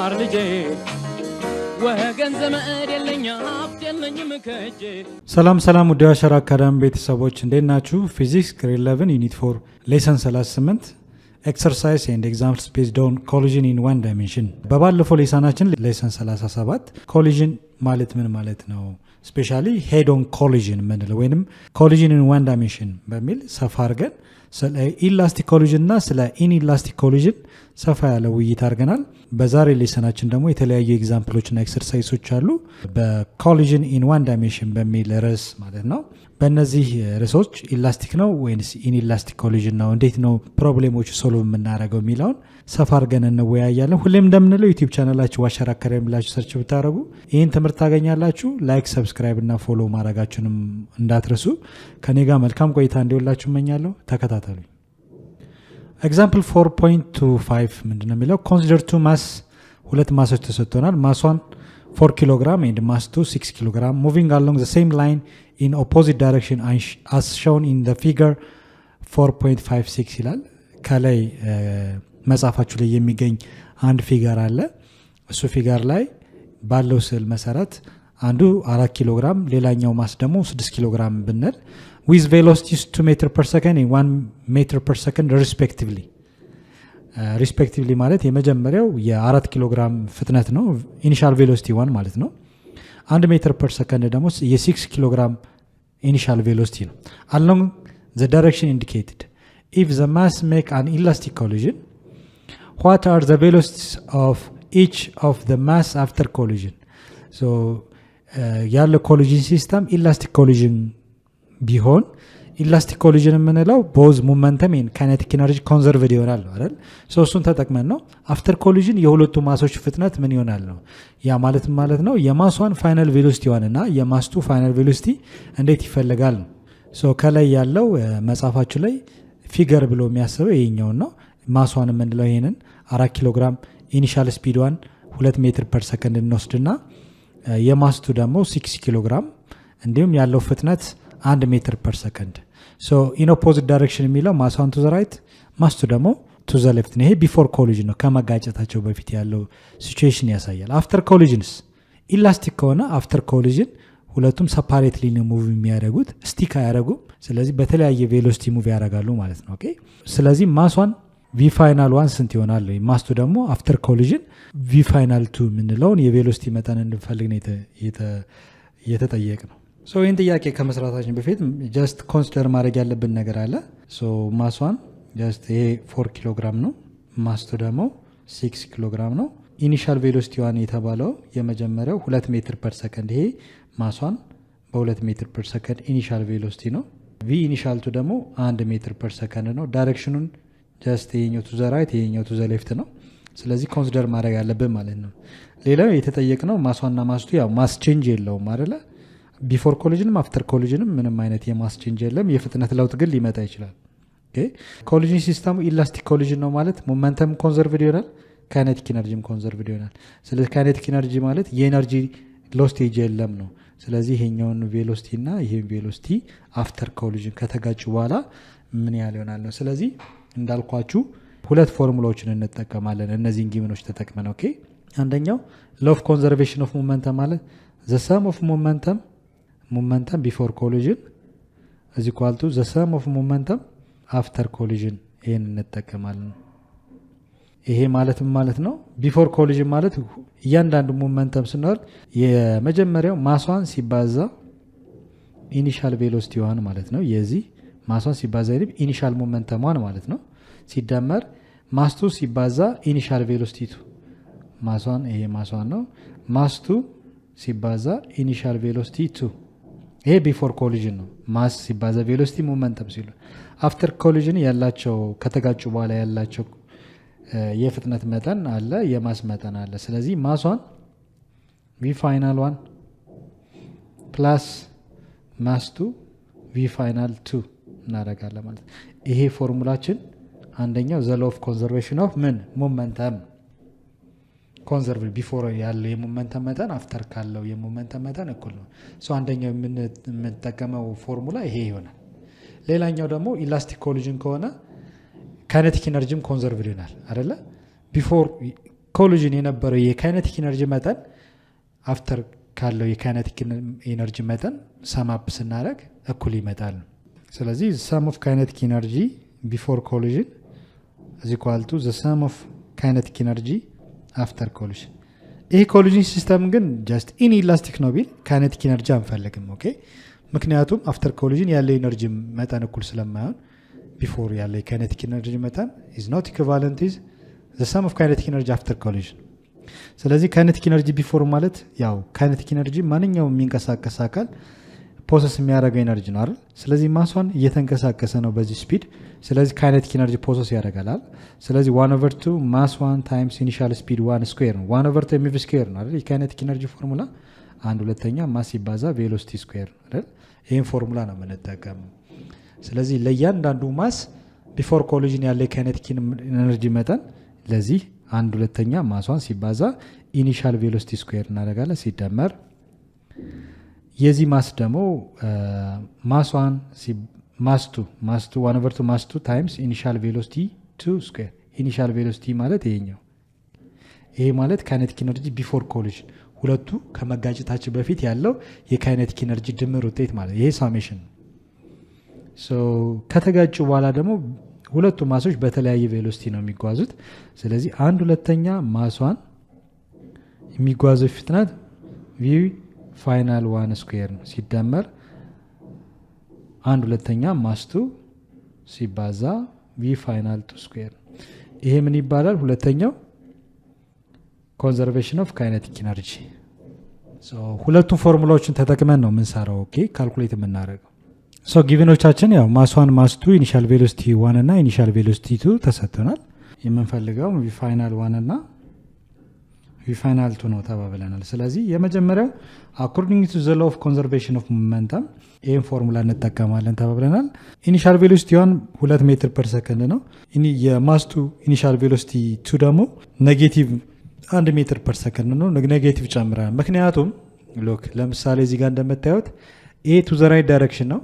ተማር ልጄ ወገን ዘመድ የለኝ ሀብት የለኝም ከእጄ። ሰላም ውድ አሸራ አካዳሚ ቤተሰቦች እንዴት ናችሁ? ፊዚክስ ግሬድ 11 ዩኒት 4 ሌሰን 38 ኤክሰርሳይዝ ኤንድ ኤግዛምፕልስ ቤዝድ ኦን ኮሊዥን ኢን ዋን ዳይሜንሽን። በባለፈው ሌሰናችን ሌሰን 37 ኮሊዥን ማለት ምን ማለት ነው፣ ስፔሻሊ ሄድ ኦን ኮሊዥን የምንለው ወይም ኮሊዥን ኢን ዋን ዳይሜንሽን በሚል ሰፋ አድርገን ስለ ኢላስቲክ ኮሊዥን እና ስለ ኢንኢላስቲክ ኮሊዥን ሰፋ ያለ ውይይት አድርገናል። በዛሬ ሌሰናችን ደግሞ የተለያዩ ኤግዛምፕሎችና ኤክሰርሳይሶች አሉ በኮሊዥን ኢን ዋን ዳይሜንሽን በሚል ርዕስ ማለት ነው። በእነዚህ ርዕሶች ኢላስቲክ ነው ወይስ ኢንኢላስቲክ ኮሊዥን ነው፣ እንዴት ነው ፕሮብሌሞቹ ሶልቭ የምናደርገው የሚለውን ሰፋ አድርገን እንወያያለን። ሁሌም እንደምንለው ዩቲዩብ ቻናላችሁ አሸራ አካዳሚ ብላችሁ ሰርች ብታደርጉ ይህን ትምህርት ታገኛላችሁ። ላይክ፣ ሰብስክራይብ እና ፎሎ ማድረጋችሁንም እንዳትረሱ። ከኔ ጋር መልካም ቆይታ እንዲሆንላችሁ እመኛለሁ። ተከታተሉ። ኤግዛምፕል 4.25 ምንድነው የሚለው? ኮንሲደር ቱ ማስ፣ ሁለት ማሶች ተሰጥቶናል። ማሷን 4 ኪሎግራም ኤንድ ማስ 6 ኪሎግራም ሙቪንግ አሎንግ ዘ ሴም ላይን ኢን ኦፖዚት ዳይሬክሽን አስ ሾውን ኢን ዘ ፊገር 4.56 ይላል። ከላይ መጽሐፋችሁ ላይ የሚገኝ አንድ ፊገር አለ። እሱ ፊገር ላይ ባለው ስዕል መሰረት አንዱ 4 ኪሎግራም ሌላኛው ማስ ደግሞ 6 ኪሎግራም ብንል with velocities 2 meter per second and 1 meter per second respectively respectively ማለት የመጀመሪያው የ4 ኪሎግራም ፍጥነት ነው፣ ኢኒሻል ቬሎሲቲ 1 ማለት ነው። 1 ሜትር ፐር ሰከንድ ደግሞ የ6 ኪሎግራም ኢኒሻል ቬሎሲቲ ነው። along the direction indicated if the mass make an elastic collision what are the velocities of each of the mass after collision? so ያለ ኮሊዥን ሲስተም ኢላስቲክ ኮሊዥን ቢሆን ኢላስቲክ ኮሊዥን የምንለው ቦዝ ሞመንተም ኤንድ ካይኔቲክ ኢነርጂ ኮንዘርቭድ ይሆናል አይደል? እሱን ተጠቅመን ነው አፍተር ኮሊዥን የሁለቱ ማሶች ፍጥነት ምን ይሆናል ነው። ያ ማለት ነው የማሷን ፋይናል ቬሎሲቲ ዋንና የማስቱ ፋይናል ቬሎሲቲ እንዴት ይፈልጋል ነው። ሶ ከላይ ያለው መጽሐፋችሁ ላይ ፊገር ብሎ የሚያስበው ይሄኛውን ነው። ማሷን የምንለው ይሄንን 4 ኪሎግራም ኢኒሻል ስፒድዋን 2 ሜትር ፐር ሰከንድ እንወስድና የማስቱ ደግሞ 6 ኪሎግራም እንዲሁም ያለው ፍጥነት 1 ሜትር ፐር ሰከንድ። ሶ ኢን ኦፖዚት ዳይሬክሽን የሚለው ማሷን ቱ ዘ ራይት ማስቱ ደግሞ ቱ ዘ ሌፍት ነው። ይሄ ቢፎር ኮሊዥን ነው፣ ከመጋጨታቸው በፊት ያለው ሲቹዌሽን ያሳያል። አፍተር ኮሊዥንስ ኢላስቲክ ከሆነ አፍተር ኮሊዥን ሁለቱም ሰፓሬትሊ ነው ሙቭ የሚያደርጉት፣ ስቲክ አያደርጉም። ስለዚህ በተለያየ ቬሎሲቲ ሙቭ ያደርጋሉ ማለት ነው። ኦኬ። ስለዚህ ማሷን ቪ ፋይናል 1 ስንት ይሆናል? ማስቱ ደግሞ አፍተር ኮሊዥን ቪ ፋይናል 2 የምንለውን የቬሎሲቲ መጠን እንድንፈልግ ነው የተጠየቅ ነው። ሶ ይህን ጥያቄ ከመስራታችን በፊት ጀስት ኮንሲደር ማድረግ ያለብን ነገር አለ። ሶ ማሷን ጀስት ይሄ 4 ኪሎግራም ነው፣ ማስቱ ደግሞ 6 ኪሎግራም ነው። ኢኒሻል ቬሎሲቲ ዋን የተባለው የመጀመሪያው 2 ሜትር ፐር ሰከንድ፣ ይሄ ማሷን በ2 ሜትር ፐር ሰከንድ ኢኒሻል ቬሎሲቲ ነው። ቪ ኢኒሻል ቱ ደግሞ 1 ሜትር ፐር ሰከንድ ነው። ዳይሬክሽኑን ጀስት ይሄኛው ቱ ዘ ራይት ይሄኛው ቱ ዘ ሌፍት ነው። ስለዚህ ኮንሲደር ማድረግ ያለብን ማለት ነው። ሌላው የተጠየቅነው ማሷና ማስቱ ያው ማስ ቼንጅ የለውም አይደለ? ቢፎር ኮሊዥንም አፍተር ኮሊዥንም ምንም አይነት የማስ ቼንጅ የለም። የፍጥነት ለውጥ ግን ሊመጣ ይችላል። ኦኬ። ኮሊዥን ሲስተሙ ኢላስቲክ ኮሊዥን ነው ማለት ሞመንተም ኮንዘርቭድ ይሆናል፣ ካይኔቲክ ኢነርጂም ኮንዘርቭድ ይሆናል። ስለዚህ ካይኔቲክ ኢነርጂ ማለት የኤነርጂ ሎስቴጅ የለም ነው። ስለዚህ ይሄኛውን ቬሎሲቲ እና ይሄን ቬሎሲቲ አፍተር ኮሊዥን ከተጋጩ በኋላ ምን ያህል ይሆናል ነው። ስለዚህ እንዳልኳችሁ ሁለት ፎርሙላዎችን እንጠቀማለን እነዚህን ጊቭኖች ተጠቅመን። ኦኬ። አንደኛው ሎው ኦፍ ኮንዘርቬሽን ኦፍ ሞመንተም ማለት ዘ ሰም ኦፍ ሞመንተም ቢፎር ኮሊዥን ኢዝ ኢኳል ቱ ዘ ሰም ኦፍ ሞመንተም አፍተር ኮሊዥን። ይሄን እንጠቀማለን። ይሄ ማለት ነው ቢፎር ኮሊዥን ማለት እያንዳንዱ ሞመንተም ስንወር የመጀመሪያው ማሷን ሲባዛ ኢኒሻል ቬሎሲቲ ዋን ማለት ነው። የዚህ ማሷን ሲባዛ ኢኒሻል ሞመንተም ዋን ማለት ነው ሲደመር ማስቱ ሲባዛ ኢኒሻል ቬሎሲቲ ቱ ማሷን፣ ይሄ ማሷን ነው። ማስቱ ሲባዛ ኢኒሻል ቬሎሲቲ ቱ፣ ይሄ ቢፎር ኮሊዥን ነው። ማስ ሲባዛ ቬሎሲቲ ሞመንተም ሲሉ አፍተር ኮሊዥን ያላቸው ከተጋጩ በኋላ ያላቸው የፍጥነት መጠን አለ፣ የማስ መጠን አለ። ስለዚህ ማሷን ቪ ፋይናል 1 ፕላስ ማስቱ ቪ ፋይናል 2 እናደርጋለን ማለት። ይሄ ፎርሙላችን አንደኛው ዘ ሎው ኦፍ ኮንዘርቬሽን ኦፍ ምን ሞመንተም ኮንዘርቭ ቢፎር ያለው የሞመንተም መጠን አፍተር ካለው የሞመንተም መጠን እኩል ነው። ሶ አንደኛው የምንጠቀመው ፎርሙላ ይሄ ይሆናል። ሌላኛው ደግሞ ኢላስቲክ ኮሊዥን ከሆነ ካይኔቲክ ኢነርጂም ኮንዘርቭድ ይሆናል አይደለ? ቢፎር ኮሊዥን የነበረው የካይኔቲክ ኢነርጂ መጠን አፍተር ካለው የካይኔቲክ ኢነርጂ መጠን ሰም አፕ ስናደርግ እኩል ይመጣል። ስለዚህ sum of kinetic energy before collision is equal to the sum of kinetic energy after collision። ይህ ኮሊዥን ሲስተም ግን ጀስት ኢንኢላስቲክ ነው ቢል ካይኔቲክ ኢነርጂ አንፈልግም። ኦኬ ምክንያቱም አፍተር ኮሊዥን ያለው ኢነርጂ መጠን እኩል ስለማይሆን ቢፎር ያለው የካይኔቲክ ኢነርጂ መጠን is not equivalent is the sum of kinetic energy after collision። ስለዚህ ካይኔቲክ ኢነርጂ ቢፎር ማለት ያው ካይኔቲክ ኢነርጂ ማንኛውም የሚንቀሳቀስ አካል ፕሮሰስ የሚያደርገው ኢነርጂ ነው አይደል? ስለዚህ ማሷን እየተንቀሳቀሰ ነው በዚህ ስፒድ። ስለዚህ ካይኔቲክ ኢነርጂ ፕሮሰስ ያደርጋል። ስለዚህ 1/2 ማስ 1 ታይምስ ኢኒሺያል ስፒድ 1 ስኩዌር ነው። 1/2 ኤምቪ ስኩዌር ነው አይደል? የካይኔቲክ ኢነርጂ ፎርሙላ 1/2 ማስ ሲባዛ ቬሎሲቲ ስኩዌር አይደል? ይሄን ፎርሙላ ነው የምንጠቀመው። ስለዚህ ለእያንዳንዱ ማስ ቢፎር ኮሊዥን ያለ የካይኔቲክ ኢነርጂ መጠን ለዚህ 1/2 ማሷን ሲባዛ ኢኒሺያል ቬሎሲቲ ስኩዌር እናደርጋለን ሲደመር የዚህ ማስ ደግሞ ማስዋን ማስቱ 1/2 ማስ 2 ታይምስ ኢኒሺያል ቬሎሲቲ 2 ስኩዌር። ኢኒሺያል ቬሎሲቲ ማለት ይሄኛው። ይሄ ማለት ካይኔቲክ ኢነርጂ ቢፎር ኮሊዥን ሁለቱ ከመጋጨታቸው በፊት ያለው የካይኔቲክ ኢነርጂ ድምር ውጤት ማለት ይሄ ሳሜሽን። ሶ ከተጋጩ በኋላ ደግሞ ሁለቱ ማሶች በተለያየ ቬሎሲቲ ነው የሚጓዙት። ስለዚህ 1/2 ማሷን የሚጓዘው ፍጥነት v ፋይናል 1 ስኩዌር ነው ሲደመር 1/2 ማስ 2 ሲባዛ v ፋይናል 2 ስኩዌር። ይሄ ምን ይባላል? ሁለተኛው ኮንዘርቬሽን ኦፍ ካይኔቲክ ኢነርጂ። ሶ ሁለቱም ፎርሙላዎችን ተጠቅመን ነው የምንሰራው። ኦኬ ካልኩሌት የምናደርገው። ሶ ጊቨኖቻችን ያው ማስ 1 ማስ 2 ኢኒሺያል ቬሎሲቲ 1 እና ኢኒሺያል ቬሎሲቲ 2 ተሰጥተናል። የምንፈልገው v ፋይናል 1 እና v ፋይናል 2 ነው ተባብለናል። ስለዚህ የመጀመሪያው አኮርዲንግ ቱ ዘ ሎው ኦፍ ኮንዘርቬሽን ኦፍ ሞመንተም ይሄን ፎርሙላ እንጠቀማለን ተባብለናል። ኢኒሺያል ቬሎሲቲ 1 ሜትር ፐር ሰከንድ ነው። የማስ 2 ኢኒሺያል ቬሎሲቲ 2 ደግሞ ኔጌቲቭ 1 ሜትር ፐር ሰከንድ ነው። ኔጌቲቭ ጨምረናል። ምክንያቱም ሎክ ለምሳሌ እዚህ ጋር እንደምታዩት ኤ ቱ ዘ ራይት ዳይሬክሽን ነው።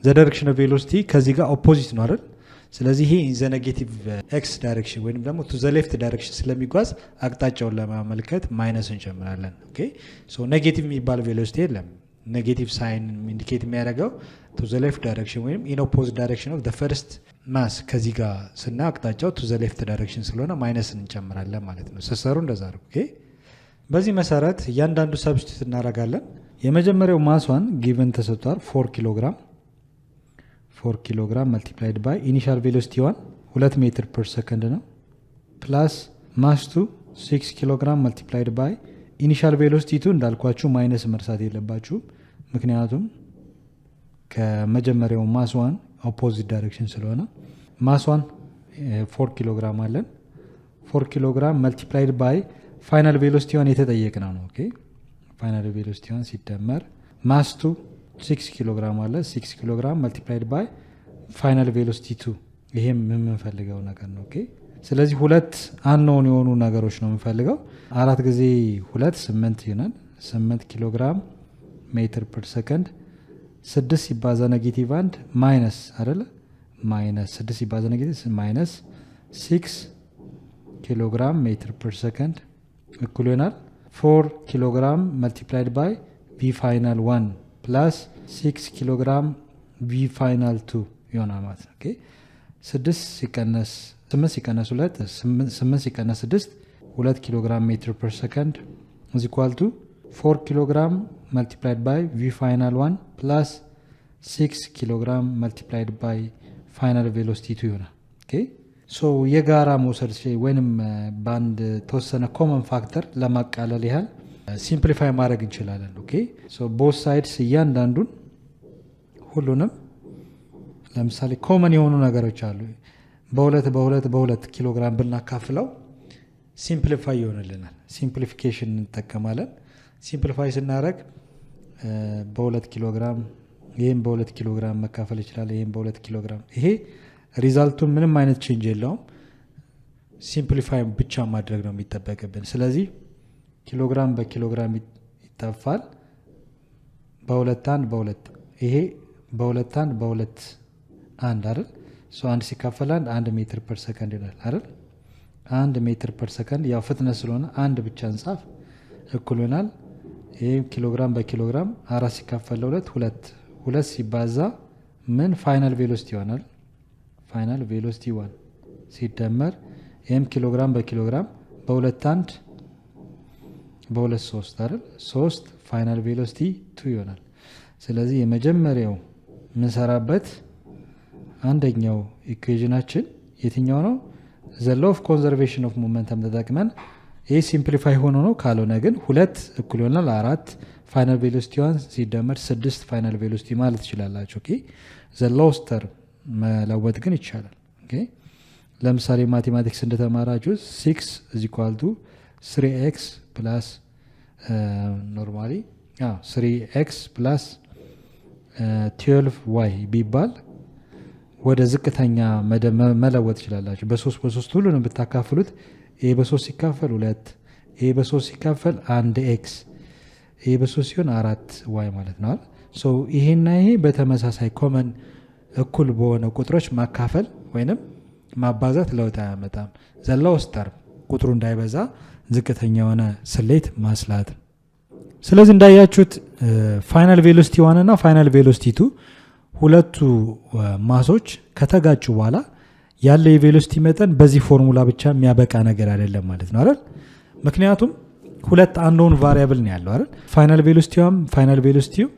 ዘ ዳይሬክሽን ኦፍ ቬሎሲቲ ከዚህ ጋር ኦፖዚት ነው አይደል? ስለዚህ ይሄ ኢን ዘ ኔጌቲቭ ኤክስ ዳይሬክሽን ወይም ደግሞ ቱ ዘ ሌፍት ዳይሬክሽን ስለሚጓዝ አቅጣጫውን ለማመልከት ማይነስ እንጨምራለን። ኦኬ ሶ ኔጌቲቭ የሚባል ቬሎሲቲ የለም። ኔጌቲቭ ሳይን ኢንዲኬት የሚያደርገው ቱ ዘ ሌፍት ዳይሬክሽን ወይም ኢን ኦፖዚት ዳይሬክሽን ኦፍ ዘ ፈርስት ማስ ከዚህ ጋር ስና አቅጣጫው ቱ ዘ ሌፍት ዳይሬክሽን ስለሆነ ማይነስ እንጨምራለን ማለት ነው። ስሰሩ እንደዛ ነው። ኦኬ በዚህ መሰረት እያንዳንዱ ሰብስቲቱት እናደርጋለን። የመጀመሪያው ማስዋን ጊቨን ተሰጥቷል 4 ኪሎ ግራም 4 ኪሎ ግራም መልቲፕላይድ ባይ ኢኒሺያል ቬሎሲቲ 2 ሜትር ፐር ሰከንድ ነው ፕላስ ማስ 2 6 ኪሎ ግራም መልቲፕላይድ ባይ ኢኒሺያል ቬሎሲቲ 2 እንዳልኳችሁ ማይነስ መርሳት የለባችሁ። ምክንያቱም ከመጀመሪያው ማስ 1 ኦፖዚት ዳይሬክሽን ስለሆነ ማስ 1 4 ኪሎ ግራም አለን 4 ኪሎ ግራም መልቲፕላይድ ባይ ፋይናል ቬሎሲቲ 1 የተጠየቅነው ነው። ኦኬ ፋይናል ቬሎሲቲ 1 ሲደመር ማስ 2 6 ኪሎ ግራም አለ 6 ኪሎ ግራም መልቲፕላይድ ባይ ፋይናል ቬሎሲቲ 2 ይሄም የምንፈልገው ነገር ነው። ኦኬ ስለዚህ ሁለት አንኖን የሆኑ ነገሮች ነው የምንፈልገው። 4 ጊዜ 2 8 ይሆናል 8 ኪሎ ግራም ሜትር ፐር ሰከንድ 6 ሲባዛ ኔጌቲቭ 1 ማይነስ አይደለ ማይነስ 6 ሲባዛ ኔጌቲቭ ማይነስ 6 ኪሎ ግራም ሜትር ፐር ሰከንድ እኩል ይሆናል 4 ኪሎ ግራም መልቲፕላይድ ባይ ቪ ፋይናል 1 ፕላስ 6 ኪሎ ግራም ቪ ፋይናል 2 ይሆናል ማለት ነው። ኦኬ 6 ሲቀነስ 8 ሲቀነስ 2 8 ሲቀነስ 6 2 ኪሎ ግራም ሜትር ፐር ሰከንድ is equal to 4 ኪሎ ግራም multiplied by v final 1 plus 6 ኪሎ ግራም multiplied by final velocity 2 ይሆናል። ኦኬ ሶ የጋራ መውሰድ ወይንም ባንድ ተወሰነ ኮመን ፋክተር ለማቃለል ያህል ሲምፕሊፋይ ማድረግ እንችላለን። ኦኬ ሶ ቦት ሳይድስ እያንዳንዱን ሁሉንም ለምሳሌ ኮመን የሆኑ ነገሮች አሉ በሁለት ኪሎ ግራም ብናካፍለው ሲምፕሊፋይ ይሆንልናል። ሲምፕሊፊኬሽን እንጠቀማለን። ሲምፕሊፋይ ስናደርግ በ2 ኪሎ ግራም ይሄን በ2 ኪሎ ግራም መካፈል ይችላል። ይሄን በ2 ኪሎ ግራም ይሄ ሪዛልቱን ምንም አይነት ቼንጅ የለውም። ሲምፕሊፋይ ብቻ ማድረግ ነው የሚጠበቅብን። ስለዚህ ኪሎ ግራም በኪሎ ግራም ይጠፋል። በሁለት አንድ በሁለት ይሄ በሁለት አንድ በሁለት አንድ አይደል ሶ አንድ ሲካፈል አንድ ሜትር ፐር ሰከንድ ይላል አይደል። 1 ሜትር ፐር ሰከንድ ያው ፍጥነት ስለሆነ አንድ ብቻ እንጻፍ እኩል ይሆናል። ይሄ ኪሎግራም በኪሎግራም 4 ሲካፈል ለ2 2 ሲባዛ ምን ፋይናል ቬሎሲቲ ይሆናል። ፋይናል ቬሎሲቲ 1 ሲደመር ይሄም ኪሎግራም በኪሎግራም በ2 1 በ2 3 አይደል 3 ፋይናል ቬሎሲቲ 2 ይሆናል። ስለዚህ የመጀመሪያው ምንሰራበት አንደኛው ኢኩዌሽናችን የትኛው ነው? ዘ ሎው ኦፍ ኮንዘርቬሽን ኦፍ ሞመንተም ተጠቅመን ይሄ ሲምፕሊፋይ ሆኖ ነው። ካልሆነ ግን 2 እኩል ይሆናል 4 ፋይናል ቬሎሲቲ 1 ሲደመር 6 ፋይናል ቬሎሲቲ ማለት ትችላላችሁ። ኦኬ ዘ ሎውስት ተርም መለወጥ ግን ይቻላል። ኦኬ ለምሳሌ ማቴማቲክስ እንደተማራችሁ 6 is equal to 3x plus ኖርማሊ 3x plus 12y ቢባል ወደ ዝቅተኛ መለወጥ ይችላላችሁ። በ3 ሁሉንም ብታካፍሉት a በ3 ሲካፈል 2 a በ3 ሲካፈል 1x a በ3 ሲሆን 4y ማለት ነው። ሶ ይሄና ይሄ በተመሳሳይ ኮመን እኩል በሆነ ቁጥሮች ማካፈል ወይንም ማባዛት ለውጥ አያመጣም። ዘላውስ ተርም ቁጥሩ እንዳይበዛ ዝቅተኛ የሆነ ስሌት ማስላት። ስለዚህ እንዳያችሁት ፋይናል ቬሎሲቲ 1 እና ፋይናል ቬሎሲቲ 2 ሁለቱ ማሶች ከተጋጩ በኋላ ያለ የቬሎሲቲ መጠን በዚህ ፎርሙላ ብቻ የሚያበቃ ነገር አይደለም ማለት ነው አይደል? ምክንያቱም ሁለት አንዶን ቫሪያብል ነው ያለው አይደል? ፋይናል ቬሎሲቲውም ፋይናል ቬሎሲቲውም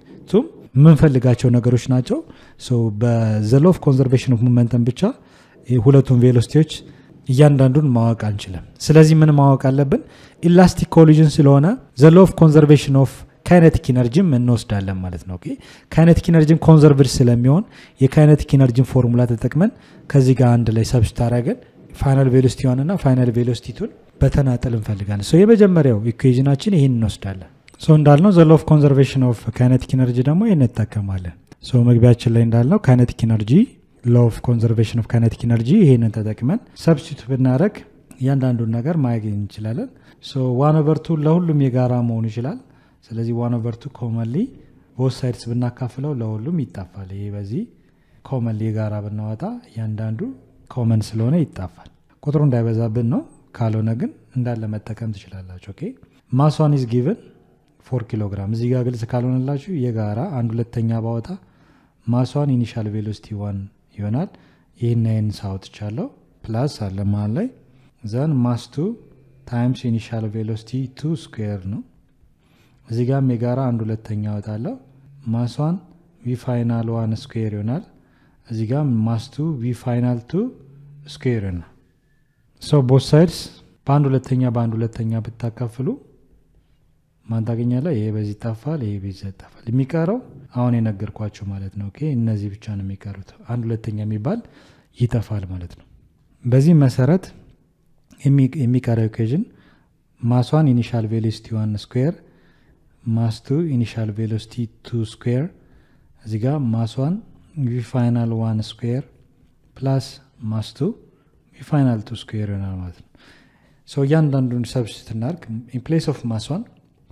የምንፈልጋቸው ነገሮች ናቸው። ሶ በዘ ሎው ኦፍ ኮንዘርቬሽን ኦፍ ሞመንተም ብቻ ሁለቱን ቬሎሲቲዎች እያንዳንዱን ማወቅ አንችልም። ስለዚህ ምን ማወቅ አለብን? ኢላስቲክ ኮሊዥን ስለሆነ ዘ ሎው ኦፍ ኮንዘርቬሽን ኦፍ ካይኔቲክ ኢነርጂም እንወስዳለን ማለት ነው። ኦኬ ካይኔቲክ ኢነርጂም ኮንዘርቭድ ስለሚሆን የካይኔቲክ ኢነርጂን ፎርሙላ ተጠቅመን ከዚህ ጋር አንድ ላይ ሰብስት አድርገን ፋይናል ቬሎሲቲ 1 እና ፋይናል ቬሎሲቲ 2 በተናጠል እንፈልጋለን። ሶ የመጀመሪያው ኢኩዌሽናችን ይሄን እንወስዳለን። ሶ እንዳልነው ዘ ሎው ኦፍ ኮንዘርቬሽን ኦፍ ካይኔቲክ ኢነርጂ ደግሞ ይሄን እንጠቀማለን። ሶ መግቢያችን ላይ እንዳልነው ካይኔቲክ ኢነርጂ ሎው ኦፍ ኮንዘርቬሽን ኦፍ ካይኔቲክ ኢነርጂ ይሄንን ተጠቅመን ሰብስቲቱት ብናደርግ እያንዳንዱን ነገር ማግኘት እንችላለን። ሶ 1/2 ለሁሉም የጋራ መሆን ይችላል። ስለዚህ 1/2 ኮመንሊ ቦት ሳይድስ ብናካፍለው ለሁሉም ይጣፋል። ይሄ በዚህ ኮመንሊ የጋራ ብናወጣ እያንዳንዱ ኮመን ስለሆነ ይጣፋል። ቁጥሩ እንዳይበዛብን ነው። ካልሆነ ግን እንዳለ መጠቀም ትችላላችሁ። ኦኬ ማስ ዋን ኢዝ ጊቨን 4 ኪሎ ግራም። እዚህ ጋር ግልጽ ካልሆነላችሁ የጋራ 1/2 ባወጣ ማስ ዋን ኢኒሻል ቬሎሲቲ 1 ይሆናል። ይሄን ይሄን ሳውጥቻለሁ ፕላስ አለ መሃል ላይ ዘን ማስ 2 ታይምስ ኢኒሻል ቬሎሲቲ 2 ስኩዌር ነው። እዚህ ጋርም የጋራ 1/2 አወጣለሁ። ማስ 1 ቪ ፋይናል 1 ስኩዌር ይሆናል። እዚህ ጋር ማስ 2 ቪ ፋይናል 2 ስኩዌር ነው። ሶ ቦት ሳይድስ በ1/2 ብታካፍሉ ማን ታገኛለህ? ይሄ በዚህ ይጣፋል፣ ይሄ በዚህ ይጣፋል። የሚቀረው አሁን የነገርኳችሁ ማለት ነው። ኦኬ እነዚህ ብቻ ነው የሚቀሩት። 1/2 የሚባል ይጠፋል ማለት ነው። በዚህ መሰረት የሚቀረው ኢኩዌሽን ማስ 1 ኢኒሻል ቬሎሲቲ 1 ስኩዌር ማስ 2 ኢኒሻል ቬሎሲቲ 2 ስኩዌር እዚህ ጋር ማስ 1 ቪ ፋይናል 1 ስኩዌር ፕላስ ማስ 2 ቪ ፋይናል 2 ስኩዌር ይሆናል ማለት ነው። ሶ እያንዳንዱን ሰብስቲት እናድርግ። ኢን ፕሌስ ኦፍ ማስ 1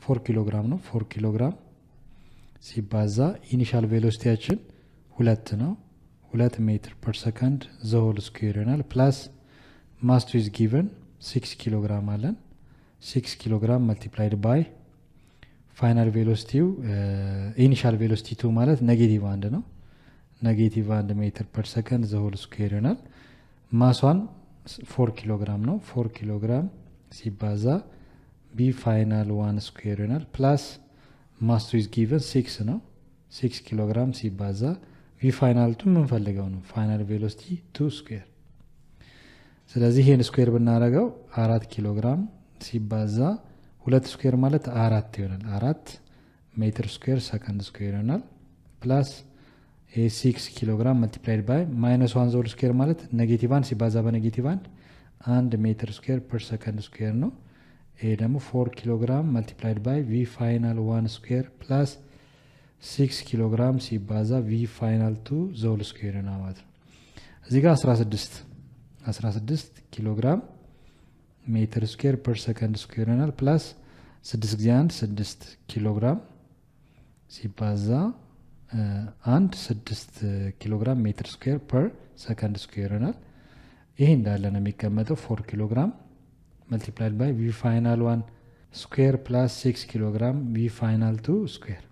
4 ኪሎ ግራም ነው። 4 ኪሎ ግራም ሲባዛ ኢኒሻል ቬሎሲቲያችን 2 ነው። 2 ሜትር ፐር ሰከንድ ዘ ሆል ስኩዌር ይሆናል ፕላስ ማስ 2 ኢዝ ጊቨን 6 ኪሎ ግራም አለን። 6 ኪሎ ግራም መልቲፕላይድ ባይ ፋይናል ቬሎሲቲው ኢኒሻል ቬሎሲቲ 2 ማለት ኔጌቲቭ 1 ነው። ኔጌቲቭ 1 ሜትር ፐር ሰከንድ ዘ ሆል ስኩዌር ይሆናል። ማስ 1 4 ኪሎ ግራም ነው። 4 ኪሎ ግራም ሲባዛ ቢ ፋይናል 1 ስኩዌር ይሆናል ፕላስ ማስ 2 ኢዝ ጊቨን 6 ነው። 6 ኪሎ ግራም ሲባዛ ቪ ፋይናል 2 የምንፈልገው ነው ፋይናል ቬሎሲቲ 2 ስኩዌር። ስለዚህ ይሄን ስኩዌር ብናደርገው 4 ኪሎ ግራም ሲባዛ 2 ስኩዌር ማለት 4 ይሆናል። 4 ሜትር ስኩዌር ሰከንድ ስኩዌር ይሆናል ፕላስ 6 ኪሎ ግራም መልቲፕላይድ ባይ ማይነስ 1 ዘ ሆል ስኩዌር ማለት ኔጌቲቭ 1 ሲባዛ በኔጌቲቭ 1 ሜትር ስኩዌር ፐር ሰከንድ ስኩዌር ነው። ይሄ ደግሞ 4 ኪሎ ግራም መልቲፕላይድ ባይ ቪ ፋይናል 1 ስኩዌር ፕላስ 6 ኪሎ ግራም ሲባዛ ቪ ፋይናል 2 ዘ ሆል ስኩዌር ነው ማለት ነው። እዚህ ጋር 16 ኪሎ ግራም ሜትር ስኩዌር ፐር ሰከንድ ስኩዌር ይሆናል ፕላስ 6 ጊዜ 1 6 ኪሎ ግራም ሲባዛ 6 ኪሎ ግራም ሜትር ስኩዌር ፐር ሰከንድ ስኩዌር ይሆናል። ይሄ እንዳለ ነው የሚቀመጠው 4 ኪሎ ግራም multiplied by v final 1 square plus 6 kilogram v final 2 square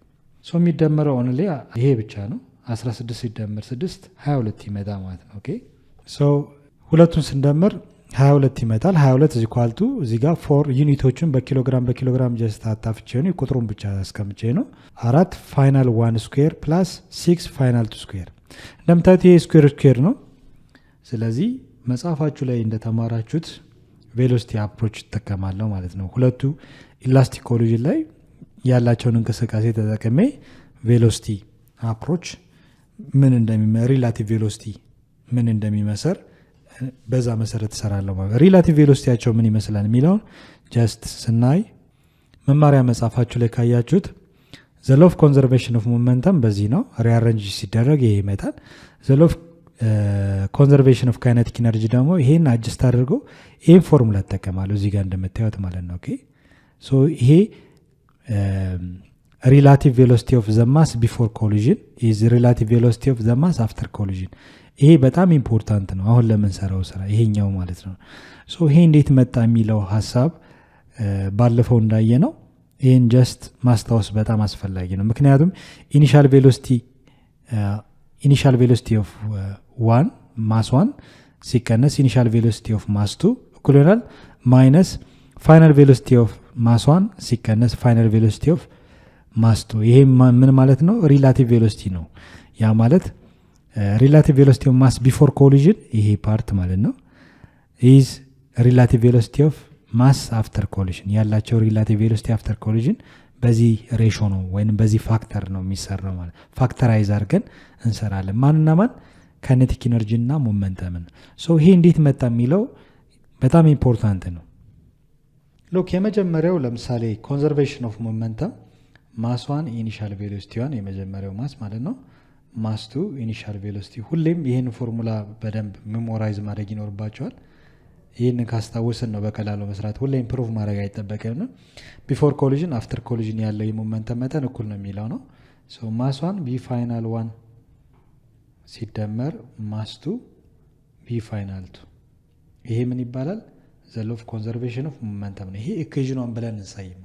so የሚደመረው only ይሄ ብቻ ነው 16 ሲደመር 6 22 ይመጣ ማለት ነው ኦኬ so ሁለቱን ስንደምር 22 ይመጣል 22 is equal to እዚህ ጋር 4 ዩኒቶችን በኪሎግራም just አጣፍቼ ነው ቁጥሩን ብቻ አስቀምጬ ነው 4 final 1 square plus 6 final 2 square እንደምታዩት ይሄ ስኩዌር ነው ስለዚህ መጽሐፋችሁ ላይ እንደተማራችሁት ቬሎሲቲ አፕሮች ተጠቀማለሁ ማለት ነው ሁለቱ ኢላስቲክ ኮሊዥን ላይ ያላቸውን እንቅስቃሴ ተጠቅሜ ቬሎሲቲ አፕሮች ምን እንደሚመስል ሪላቲቭ ቬሎሲቲ ምን እንደሚመስል በዛ መሰረት ሰራለሁ ማለት ሪላቲቭ ቬሎሲቲያቸው ምን ይመስላል የሚለው ጀስት ስናይ መማሪያ መጽሐፋችሁ ላይ ካያችሁት the law of conservation of momentum በዚህ ነው ሪአሬንጅ ሲደረግ ይሄ ይመጣል the law of conservation of kinetic energy ደግሞ ይሄን አጀስት አድርጎ ይሄን ፎርሙላ ተጠቀማለሁ እዚህ ጋር እንደምታዩት ማለት ነው ኦኬ ሶ ይሄ relative velocity of the mass before collision is relative velocity of the mass after collision ይሄ በጣም ኢምፖርታንት ነው አሁን ለምን ሰራው ስራ ይሄኛው ማለት ነው ሶ ይሄ እንዴት መጣ የሚለው ሐሳብ ባለፈው እንዳየ ነው ይሄን ጀስት ማስታወስ በጣም አስፈላጊ ነው ምክንያቱም ኢኒሻል ቬሎሲቲ ኦፍ 1 ማስ 1 ሲቀነስ ኢኒሻል ቬሎሲቲ ኦፍ ማስ 2 እኩል ይሆናል ማይነስ ፋይናል ቬሎሲቲ ኦፍ ማስ 1 ሲቀነስ ፋይናል ቬሎሲቲ ኦፍ ማስ 2 ይሄ ምን ማለት ነው ሪላቲቭ ቬሎሲቲ ነው ያ ማለት ሪላቲቭ ቬሎሲቲ ኦፍ ማስ ቢፎር ኮሊዥን ይሄ ፓርት ማለት ነው is relative velocity of mass after collision ያላቸው ሪላቲቭ ቬሎሲቲ አፍተር ኮሊዥን በዚህ ሬሽዮ ነው ወይንም በዚህ ፋክተር ነው የሚሰራው ማለት ፋክተራይዝ አድርገን እንሰራለን ማንና ማን ካይኔቲክ ኢነርጂ እና ሞመንተምን ሶ ይሄ እንዴት መጣ የሚለው በጣም ኢምፖርታንት ነው ሎክ የመጀመሪያው ለምሳሌ ኮንዘርቬሽን ኦፍ ሞመንተም ማስ 1 ኢኒሻል ቬሎሲቲ 1 የመጀመሪያው ማስ ማለት ነው ማስ 2 ኢኒሻል ቬሎሲቲ ሁሌም ይሄን ፎርሙላ በደንብ ሜሞራይዝ ማድረግ ይኖርባቸዋል ይሄን ካስታወስን ነው በቀላሉ መስራት ሁሌ ኢምፕሩቭ ማድረግ አይተበቀም ነው ቢፎር ኮሊዥን አፍተር ኮሊዥን ያለው የሞመንተም መጠን እኩል ነው የሚለው ነው ሶ ማስ 1 ቢ ፋይናል 1 ሲደመር ማስ 2 ቢ ፋይናል 2 ይሄ ምን ይባላል the law of conservation of momentum ነው ይሄ ኢኩዌሽኑን ብለን እንሳይም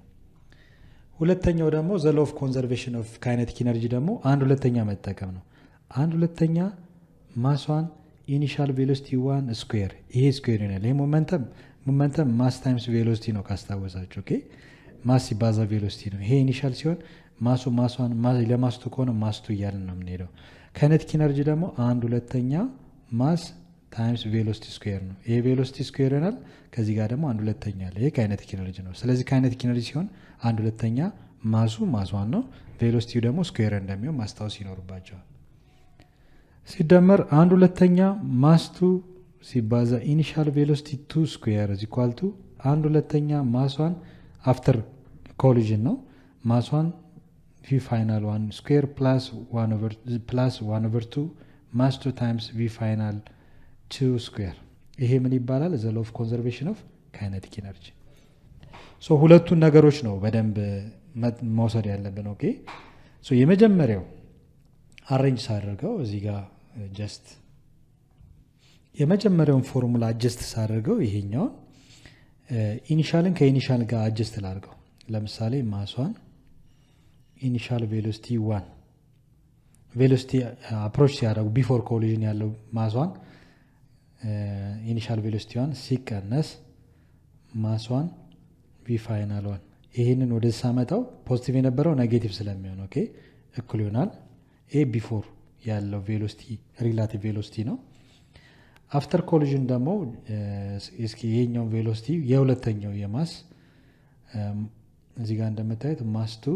ሁለተኛው ደግሞ the law of conservation of kinetic energy ደግሞ አንድ ሁለተኛ መጠቀም ነው አንድ ሁለተኛ ማስ 1 ኢኒሻል ቬሎሲቲ 1 ስኩዌር ይሄ ስኩዌር ነው ይሄ ሞመንተም ማስ ታይምስ ቬሎሲቲ ነው ካስታወሳችሁ ኦኬ ማስ ሲባዛ ቬሎሲቲ ነው ይሄ ኢኒሻል ሲሆን ማስ 1 ለማስ 2 ከሆነ ማስ 2 እያልን ነው የምንሄደው ካይኔቲክ ኢነርጂ ደግሞ አንድ ሁለተኛ ማስ ታይምስ ቬሎሲቲ ስኩዌር ነው ይሄ ቬሎሲቲ ስኩዌር ይሆናል ከዚህ ጋር ደግሞ አንድ ሁለተኛ አለ ይሄ ካይኔቲክ ኢነርጂ ነው ስለዚህ ካይኔቲክ ኢነርጂ ሲሆን አንድ ሁለተኛ ማስ 1 ነው ቬሎሲቲው ደግሞ ስኩዌር እንደሚሆን ማስታወስ ይኖርባቸዋል ሲደመር አንድ ሁለተኛ ማስ 2 ሲባዛ ኢኒሻል ቬሎሲቲ 2 ስኩዌር is equal to አንድ ሁለተኛ ማስ 1 አፍተር ኮሊዥን ነው ማስ 1 v final 1 ስኩዌር ፕላስ 1 over 2 ማስ 2 ታይምስ v final 2 ስኩዌር ይሄ ምን ይባላል the law of conservation of kinetic energy ሶ ሁለቱን ነገሮች ነው በደንብ መውሰድ ያለብን ኦኬ ሶ የመጀመሪያው አሬንጅ ሳደርገው እዚህ ጋር ጀስት የመጀመሪያውን ፎርሙላ አጀስት ሳደርገው ይሄኛው ኢኒሻልን ከኢኒሻል ጋር አጀስት ላድርገው ለምሳሌ ማስ 1 ኢኒሻል ቬሎሲቲ 1 ቬሎሲቲ አፕሮች ሲያደርጉ ቢፎር ኮሊዥን ያለው ማስ 1 ኢኒሻል ቬሎሲቲ 1 ሲቀነስ ማስ 1 ቪ ፋይናል 1 ይሄንን ወደ ሳመጣው ፖዚቲቭ የነበረው ኔጌቲቭ ስለሚሆን ኦኬ እኩል ይሆናል ኤ ቢፎር ያለው ቬሎሲቲ ሪላቲቭ ቬሎሲቲ ነው አፍተር ኮሊዥን ደግሞ እስኪ ይሄኛው ቬሎሲቲ የሁለተኛው የማስ እዚህ ጋር እንደምታዩት ማስ 2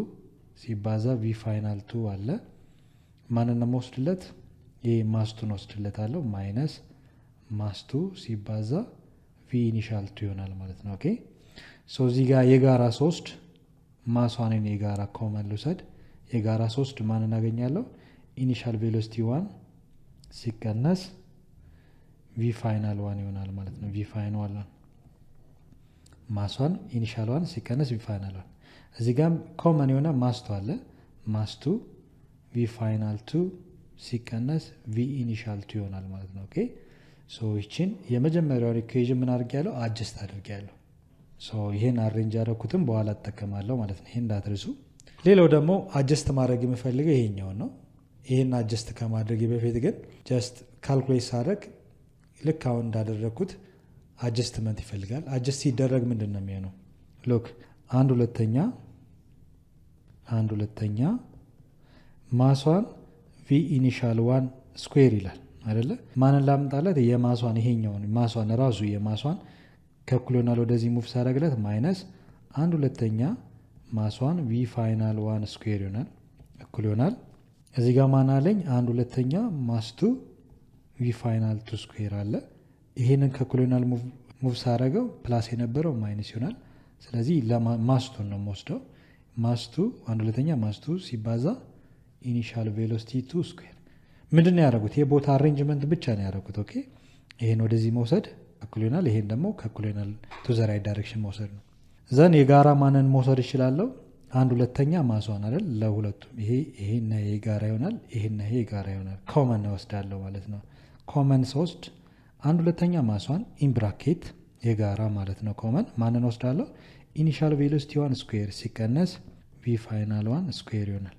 ሲባዛ ቪ ፋይናል 2 አለ ማንንም ወስድለት ይሄ ማስ 2 ወስድለታለሁ ማይነስ ማስ 2 ሲባዛ ቪ ኢኒሻል 2 ይሆናል ማለት ነው ኦኬ ሶ እዚህ ጋር የጋራ 3 ማስ 1 የጋራ ኮመን ልውሰድ የጋራ 3 ማን እናገኛለሁ ኢኒሻል ቬሎሲቲ 1 ሲቀነስ ቪ ፋይናል 1 ይሆናል ማለት ነው ቪ ፋይናል 1 ማስ 1 ኢኒሻል 1 ሲቀነስ ቪ ፋይናል 1 እዚህ ጋር ኮመን የሆነ ማስ 2 አለ ማስ 2 ቪ ፋይናል 2 ሲቀነስ ቪ ኢኒሻል 2 ይሆናል ማለት ነው ኦኬ ሶ ይችን የመጀመሪያው ኢኩዌሽን ምን አድርጌያለሁ አጀስት አድርጌያለሁ ይሄን አሬንጅ ያደረኩትም በኋላ ተጠቀማለሁ ማለት ነው። ይሄን እንዳትርሱ። ሌላው ደግሞ አጀስት ማድረግ የምፈልገው ይሄኛው ነው። ይሄን አጀስት ከማድረግ በፊት ግን ጀስት ካልኩሌት ሳደርግ ልክ አሁን እንዳደረኩት አጀስትመንት ይፈልጋል። አጀስት ሲደረግ ምንድን ነው የሚሆነው? ሎክ 1/2 ማሷን ቪ ኢኒሻል 1 ስኩዌር ይላል አይደለ? ማንን ላምጣለት? የማሷን ይሄኛውን ማሷን ራሱ የማሷን ከእኩል ይሆናል ወደዚህ ሙቭ ሳደርግለት ማይነስ 1/2 ማሷን ቪ ፋይናል 1 ስኩዌር ይሆናል እኩል ይሆናል። እዚህ ጋር ማን አለኝ? 1/2 ማስቱ ቪ ፋይናል 2 ስኩዌር አለ። ይሄንን ከእኩል ይሆናል ሙቭ ሳደርገው ፕላስ የነበረው ማይነስ ይሆናል። ስለዚህ ለማስቱን ነው የምወስደው። ማስቱ 1/2 ማስቱ ሲባዛ ኢኒሻል ቬሎሲቲ 2 ስኩዌር። ምንድን ነው ያደረጉት? የቦታ አሬንጅመንት ብቻ ነው ያደረጉት። ኦኬ ይሄን ወደዚህ መውሰድ እኩል ይሆናል፣ ይሄን ደግሞ ከእኩል ይሆናል ቱ ዘ ራይት ዳይሬክሽን መውሰድ ነው። ዘን የጋራ ማንን መውሰድ እችላለሁ? 1/2 ማሷን አይደል? ለሁለቱም ይሄና ይሄ ጋራ ይሆናል፣ ይሄና ይሄ ጋራ ይሆናል። ኮመን ወስዳለሁ ማለት ነው። ኮመን ስወስድ 1/2 ማሷን ኢን ብራኬት የጋራ ማለት ነው። ኮመን ማንን ወስዳለሁ? ኢኒሻል ቬሎሲቲ 1 ስኩዌር ሲቀነስ ቪ ፋይናል 1 ስኩዌር ይሆናል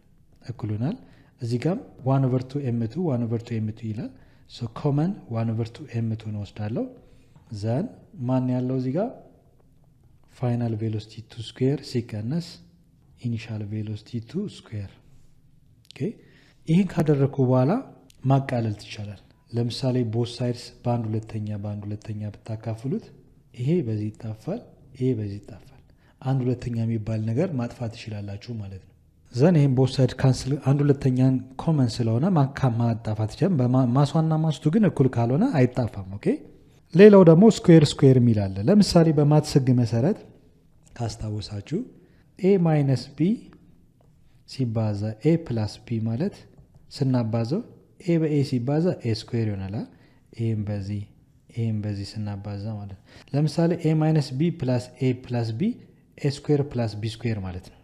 እኩል ይሆናል። እዚህ ጋር 1/2 m2 1/2 m2 ይላል። ሶ ኮመን 1/2 m2 ነው ወስዳለሁ። ዘን ማን ያለው እዚህ ጋር ፋይናል ቬሎሲቲ 2 ስኩዌር ሲቀነስ ኢኒሻል ቬሎሲቲ 2 ስኩዌር። ኦኬ ይህን ካደረኩ በኋላ ማቃለል ትችላል። ለምሳሌ ቦት ሳይድስ በ1/2 ብታካፍሉት ይሄ በዚህ ይጣፋል፣ ይሄ በዚህ ይጣፋል። 1/2 የሚባል ነገር ማጥፋት ትችላላችሁ ማለት ነው። ዘን ይሄን ቦት ሳይድ ካንስል 1/2 ኮመን ስለሆነ ማጣፋት ይችላል። ማሷና ማስቱ ግን እኩል ካልሆነ አይጣፋም። ኦኬ ሌላው ደግሞ ስኩዌር ስኩዌር የሚል አለ። ለምሳሌ በማትስ ሕግ መሰረት ካስታወሳችሁ ኤ ማይነስ ቢ ሲባዛ ኤ ፕላስ ቢ ማለት ስናባዘው ኤ በኤ ሲባዛ ኤ ስኩዌር ይሆናል። ይህም በዚህ ስናባዛ ማለት ነው። ለምሳሌ ኤ ማይነስ ቢ ፕላስ ኤ ፕላስ ቢ ኤ ስኩዌር ፕላስ ቢ ስኩዌር ማለት ነው።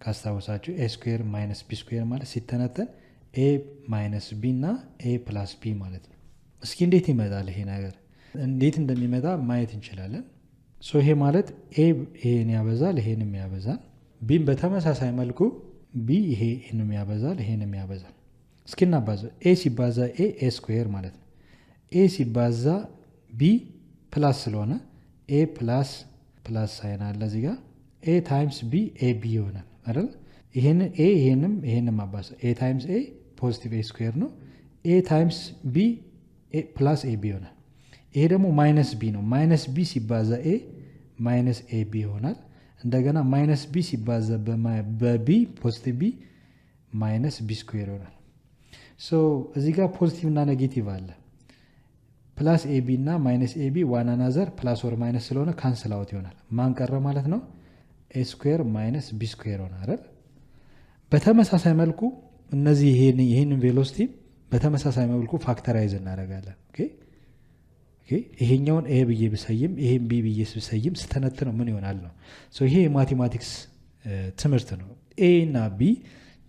ካስታወሳችሁ ኤ ስኩዌር ማይነስ ቢ ስኩዌር ማለት ሲተነተን ኤ ማይነስ ቢ እና ኤ ፕላስ ቢ ማለት ነው። እስኪ እንዴት ይመጣል ይሄ ነገር? እንዴት እንደሚመጣ ማየት እንችላለን። ይሄ ማለት ኤ ይሄን ያበዛል፣ ይሄንም ያበዛል። ቢም በተመሳሳይ መልኩ ቢ ይሄንም ያበዛል፣ ይሄንም ያበዛል። እስኪ እናባዛው። ኤ ሲባዛ ኤ ስኩዌር ማለት ነው። ኤ ሲባዛ ቢ ፕላስ ስለሆነ ኤ ፕላስ ሳይን አለ እዚህ ጋር ኤ ታይምስ ቢ ኤ ቢ ይሆናል አይደል? ይሄን ኤ ይሄንም ማባዛ ኤ ታይምስ ኤ ፖዚቲቭ ኤ ስኩዌር ነው። ኤ ታይምስ ቢ ፕላስ ኤ ቢ ይሆናል። ይሄ ደግሞ ማይነስ ቢ ነው። ማይነስ ቢ ሲባዛ ኤ ማይነስ ኤ ቢ ይሆናል። እንደገና ማይነስ ቢ ሲባዛ በቢ ፖዚቲቭ ቢ ማይነስ ቢ ስኩዌር ይሆናል። እዚህ ጋር ፖዚቲቭ እና ኔጌቲቭ አለ። ፕላስ ኤ ቢ እና ማይነስ ኤ ቢ ዋን አናዘር ፕላስ ወር ማይነስ ስለሆነ ካንስል አውት ይሆናል። ማን ቀረ ማለት ነው? ኤ ስኩዌር ማይነስ ቢ ስኩዌር ሆነ አይደል? በተመሳሳይ መልኩ እነዚህ ይህንን ቬሎሲቲ በተመሳሳይ መልኩ ፋክተራይዝ እናደርጋለን። ይሄኛውን ኤ ብዬ ብሰይም ይሄን ቢ ብዬ ብሰይም ስተነትነው ምን ይሆናል ነው። ይሄ የማቴማቲክስ ትምህርት ነው። ኤ እና ቢ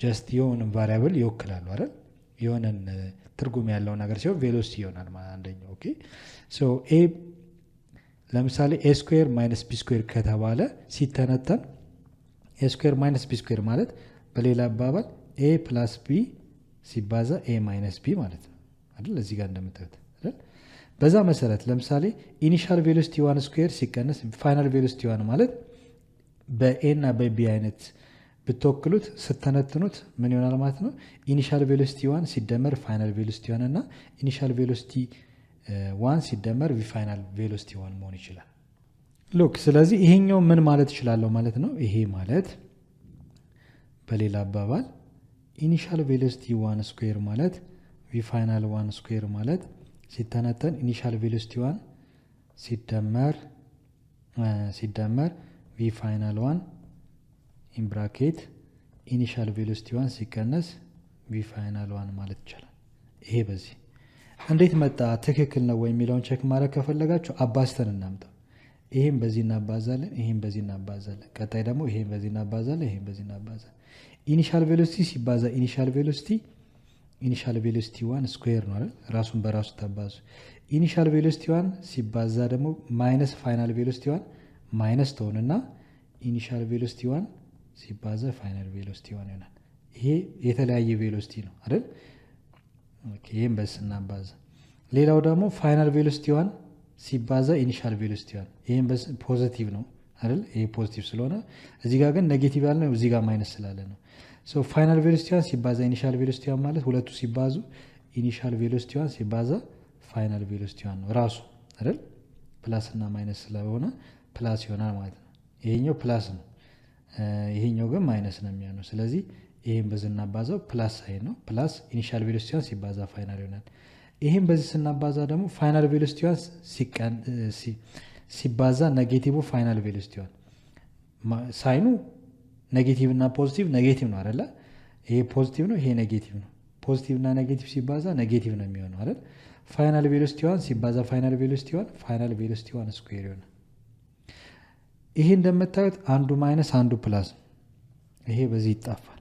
ጀስት የሆነ ቫሪያብል ይወክላሉ አይደል? የሆነን ትርጉም ያለው ነገር ሲሆን ቬሎሲቲ ይሆናል ማለት አንደኛው። ኤ ለምሳሌ ኤ ስኩዌር ማይነስ ቢ ስኩዌር ከተባለ ሲተነተን ኤ ስኩዌር ማይነስ ቢ ስኩዌር ማለት በሌላ አባባል ኤ ፕላስ ቢ ሲባዛ ኤ ማይነስ ቢ ማለት ነው አይደል? እዚህ ጋር እንደምታዩት አይደል? በዛ መሰረት ለምሳሌ ኢኒሻል ቬሎሲቲ 1 ስኩዌር ሲቀነስ ፋይናል ቬሎሲቲ 1 ማለት በኤ እና በቢ አይነት ብትወክሉት ስተነትኑት ምን ይሆናል ማለት ነው? ኢኒሻል ቬሎሲቲ 1 ሲደመር ፋይናል ቬሎሲቲ 1 እና ኢኒሻል ቬሎሲቲ 1 ሲደመር ፋይናል ቬሎሲቲ 1 መሆን ይችላል። ሉክ ስለዚህ ይሄኛው ምን ማለት ይችላለሁ ማለት ነው? ይሄ ማለት በሌላ አባባል ኢኒሻል ቬሎሲቲ 1 ስኩዌር ማለት ፋይናል 1 ስኩዌር ማለት ሲተነተን ኢኒሻል ቬሎሲቲ 1 ሲደመር ፋይናል 1 ኢን ብራኬት ኢኒሻል ቬሎሲቲ 1 ሲቀነስ ፋይናል 1 ማለት ይቻላል። ይሄ በዚህ እንዴት መጣ ትክክል ነው ወይ የሚለውን ቼክ ማድረግ ከፈለጋችሁ አባዝተን እናምጣው። ይሄን በዚህ እናባዛለን፣ ይሄን በዚህ እናባዛለን። ቀጣይ ደግሞ ይሄን በዚህ እናባዛለን፣ ይሄን በዚህ እናባዛለን። ኢኒሻል ቬሎሲቲ ሲባዛ ኢኒሻል ቬሎሲቲ 1 ስኩዌር ነው አይደል? ራሱን በራሱ ተባዙ። ኢኒሻል ቬሎሲቲ 1 ሲባዛ ደግሞ ማይነስ ፋይናል ቬሎሲቲ 1 ማይነስ ትሆንና ኢኒሻል ቬሎሲቲ 1 ሲባዛ ፋይናል ቬሎሲቲ 1 ይሆናል። ይሄ የተለያየ ቬሎሲቲ ነው አይደል? ኦኬ ይሄን በስ እናባዛ። ሌላው ደግሞ ፋይናል ቬሎሲቲ 1 ሲባዛ ኢኒሻል ቬሎሲቲ 1 ይሄን በስ ፖዚቲቭ ነው አይደል? ይሄ ፖዚቲቭ ስለሆነ እዚህ ጋር ግን ኔጌቲቭ ያለ ነው፣ እዚህ ጋር ማይነስ ስላለ ነው። ሶ ፋይናል ቬሎሲቲ 1 ሲባዛ ኢኒሻል ቬሎሲቲ 1 ማለት ሁለቱ ሲባዙ ኢኒሻል ቬሎሲቲ 1 ሲባዛ ፋይናል ቬሎሲቲ 1 ነው ራሱ አይደል? ፕላስ እና ማይነስ ስለሆነ ፕላስ ይሆናል ማለት ነው። ይሄኛው ፕላስ ነው፣ ይሄኛው ግን ማይነስ ነው የሚሆነው። ስለዚህ ይሄን በዚህ እናባዛው ፕላስ ሳይን ነው። ፕላስ ኢኒሻል ቬሎሲቲ 1 ሲባዛ ፋይናል ይሆናል። ይሄን በዚህ ስናባዛ ደግሞ ፋይናል ቬሎሲቲ 1 ሲባዛ ኔጌቲቭ ፋይናል ቬሎሲቲ 1 ሳይኑ ኔጌቲቭ እና ፖዚቲቭ ኔጌቲቭ ነው አይደለ? ይሄ ፖዚቲቭ ነው፣ ይሄ ኔጌቲቭ ነው። ፖዚቲቭ እና ኔጌቲቭ ሲባዛ ኔጌቲቭ ነው የሚሆነው አይደል? ፋይናል ቬሎሲቲ 1 ሲባዛ ፋይናል ቬሎሲቲ 1 ፋይናል ቬሎሲቲ 1 ስኩዌር ይሆናል። ይሄ እንደምታዩት አንዱ ማይነስ አንዱ ፕላስ ነው። ይሄ በዚህ ይጣፋል፣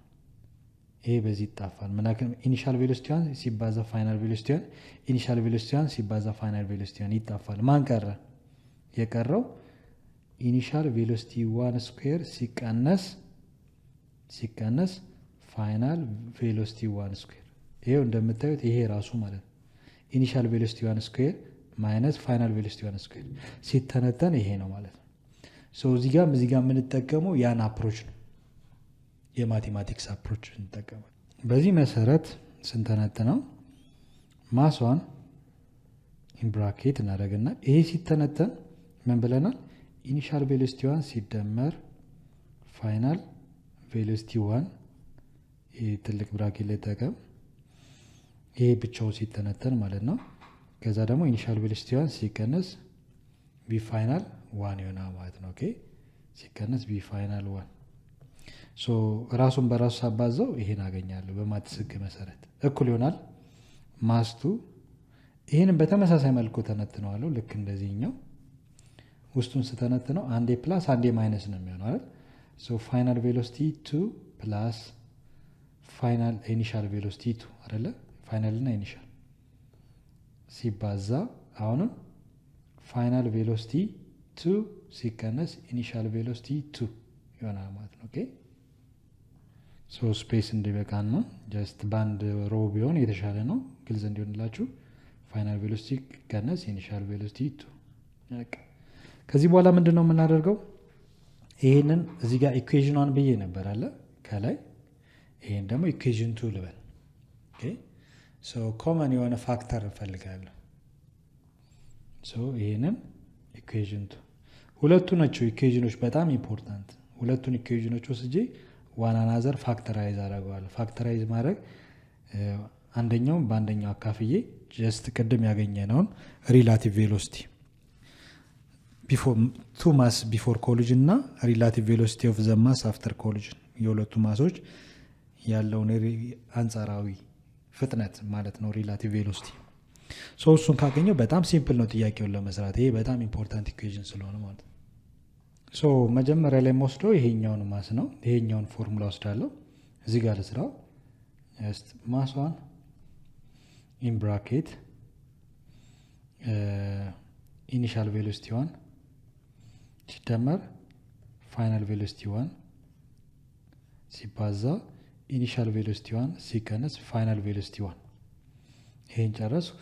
ይሄ በዚህ ይጣፋል። ምናልባት ኢኒሻል ቬሎሲቲ 1 ሲባዛ ፋይናል ቬሎሲቲ 1 ኢኒሻል ቬሎሲቲ 1 ሲባዛ ፋይናል ቬሎሲቲ 1 ይጣፋል። ማን ቀረ? የቀረው ኢኒሻል ቬሎሲቲ 1 ስኩዌር ሲቀነስ ፋይናል ቬሎሲቲ 1 ስኩዌር። ይሄው እንደምታዩት ይሄ ራሱ ማለት ነው ኢኒሻል ቬሎሲቲ 1 ስኩዌር ማይነስ ፋይናል ቬሎሲቲ 1 ስኩዌር ሲተነተን ይሄ ነው ማለት ነው። ሶ እዚህ ጋር የምንጠቀመው ያን አፕሮች ነው፣ የማቴማቲክስ አፕሮች እንጠቀማለን። በዚህ መሰረት ስንተነትነው ማሷን ኢምብራኬት እናደርግና ይሄ ሲተነተን ምን ብለናል? ኢኒሻል ቬሎሲቲ 1 ሲደመር ፋይናል ቬሎሲቲ 1 ይሄ ትልቅ ብራኬት ላይ ተጠቀም፣ ይሄ ብቻው ሲተነተን ማለት ነው። ከዛ ደግሞ ኢኒሻል ቬሎሲቲ 1 ሲቀነስ ቪ ፋይናል 1 ይሆናል ማለት ነው። ኦኬ ሲቀነስ ቪ ፋይናል 1 ሶ ራሱን በራሱ ሳባዛው ይሄን አገኛለሁ። በማትስ ህግ መሰረት እኩል ይሆናል ማስቱ። ይሄንን በተመሳሳይ መልኩ ተነትነዋለሁ ልክ እንደዚህኛው። ውስጡን ስተነትነው አንዴ ፕላስ አንዴ ማይነስ ነው የሚሆነው አይደል? ሶ ፋይናል ቬሎሲቲ 2 ፕላስ ፋይናል ኢኒሻል ቬሎሲቲ 2 አይደለ? ፋይናል እና ኢኒሻል ሲባዛ አሁንም ፋይናል ቬሎሲቲ 2 ሲቀነስ ኢኒሻል ቬሎሲቲ 2 ይሆናል ማለት ነው። ኦኬ ሶ ስፔስ እንዲበቃን ነው። ጀስት ባንድ ሮ ቢሆን የተሻለ ነው፣ ግልጽ እንዲሆንላችሁ። ፋይናል ቬሎሲቲ ሲቀነስ ኢኒሻል ቬሎሲቲ 2። ከዚህ በኋላ ምንድን ነው የምናደርገው? ይሄንን እዚህ ጋር ኢኩዌዥኗን ብዬ ነበር አለ ከላይ። ይሄን ደግሞ ኢኩዌዥን 2 ልበል። ኦኬ ሶ ኮመን የሆነ ፋክተር እንፈልጋለሁ። ሶ ይሄንን ኢኩዌዥን 2 ሁለቱ ናቸው ኢኩዌዥኖች በጣም ኢምፖርታንት። ሁለቱን ኢኩዌዥኖች ወስጄ ዋን አናዘር ፋክተራይዝ አደርገዋለሁ። ፋክተራይዝ ማድረግ አንደኛውን በአንደኛው አካፍዬ ጀስት ቅድም ያገኘነውን ሪላቲቭ ቬሎሲቲ ቱ ማስ ቢፎር ኮሊዥን እና ሪላቲቭ ቬሎሲቲ ኦፍ ዘ ማስ አፍተር ኮሊዥን የሁለቱ ማሶች ያለውን አንጻራዊ ፍጥነት ማለት ነው ሪላቲቭ ቬሎሲቲ። ሶ እሱን ካገኘው በጣም ሲምፕል ነው ጥያቄውን ለመስራት። ይሄ በጣም ኢምፖርታንት ኢኩዌዥን ስለሆነ ማለት ነው። ሶ መጀመሪያ ላይ የምወስደው ይሄኛውን ማስ ነው። ይሄኛውን ፎርሙላ ወስዳለሁ። እዚህ ጋር ልስራው። ማሷን ኢን ብራኬት ኢኒሻል ቬሎሲቲ 1 ሲደመር ፋይናል ቬሎሲቲ 1 ሲባዛ ኢኒሻል ቬሎሲቲ 1 ሲቀነስ ፋይናል ቬሎሲቲ 1 ይሄን ጨረስኩ።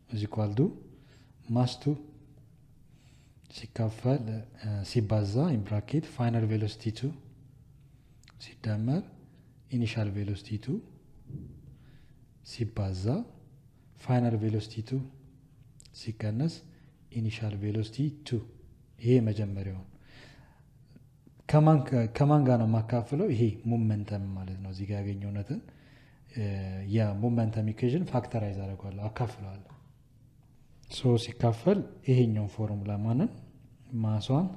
እዚህ ኳልዱ ማስቱ ሲካፈል ሲባዛ ኢን ብራኬት ፋይናል ቬሎሲቲ 2 ሲደመር ኢኒሻል ቬሎሲቲ 2 ሲባዛ ፋይናል ቬሎሲቲ 2 ሲቀነስ ኢኒሻል ቬሎሲቲ 2። ይሄ መጀመሪያው ከማን ጋር ነው የማካፍለው? ይሄ ሞመንተም ማለት ነው። እዚህ ጋር ያገኘውነትን የሞመንተም ኢኩዌሽን ፋክተራይዝ አደርገዋለሁ፣ አካፍለዋለሁ። ሶ ሲካፈል ይሄኛውን ፎርሙላ ማንን ማሷን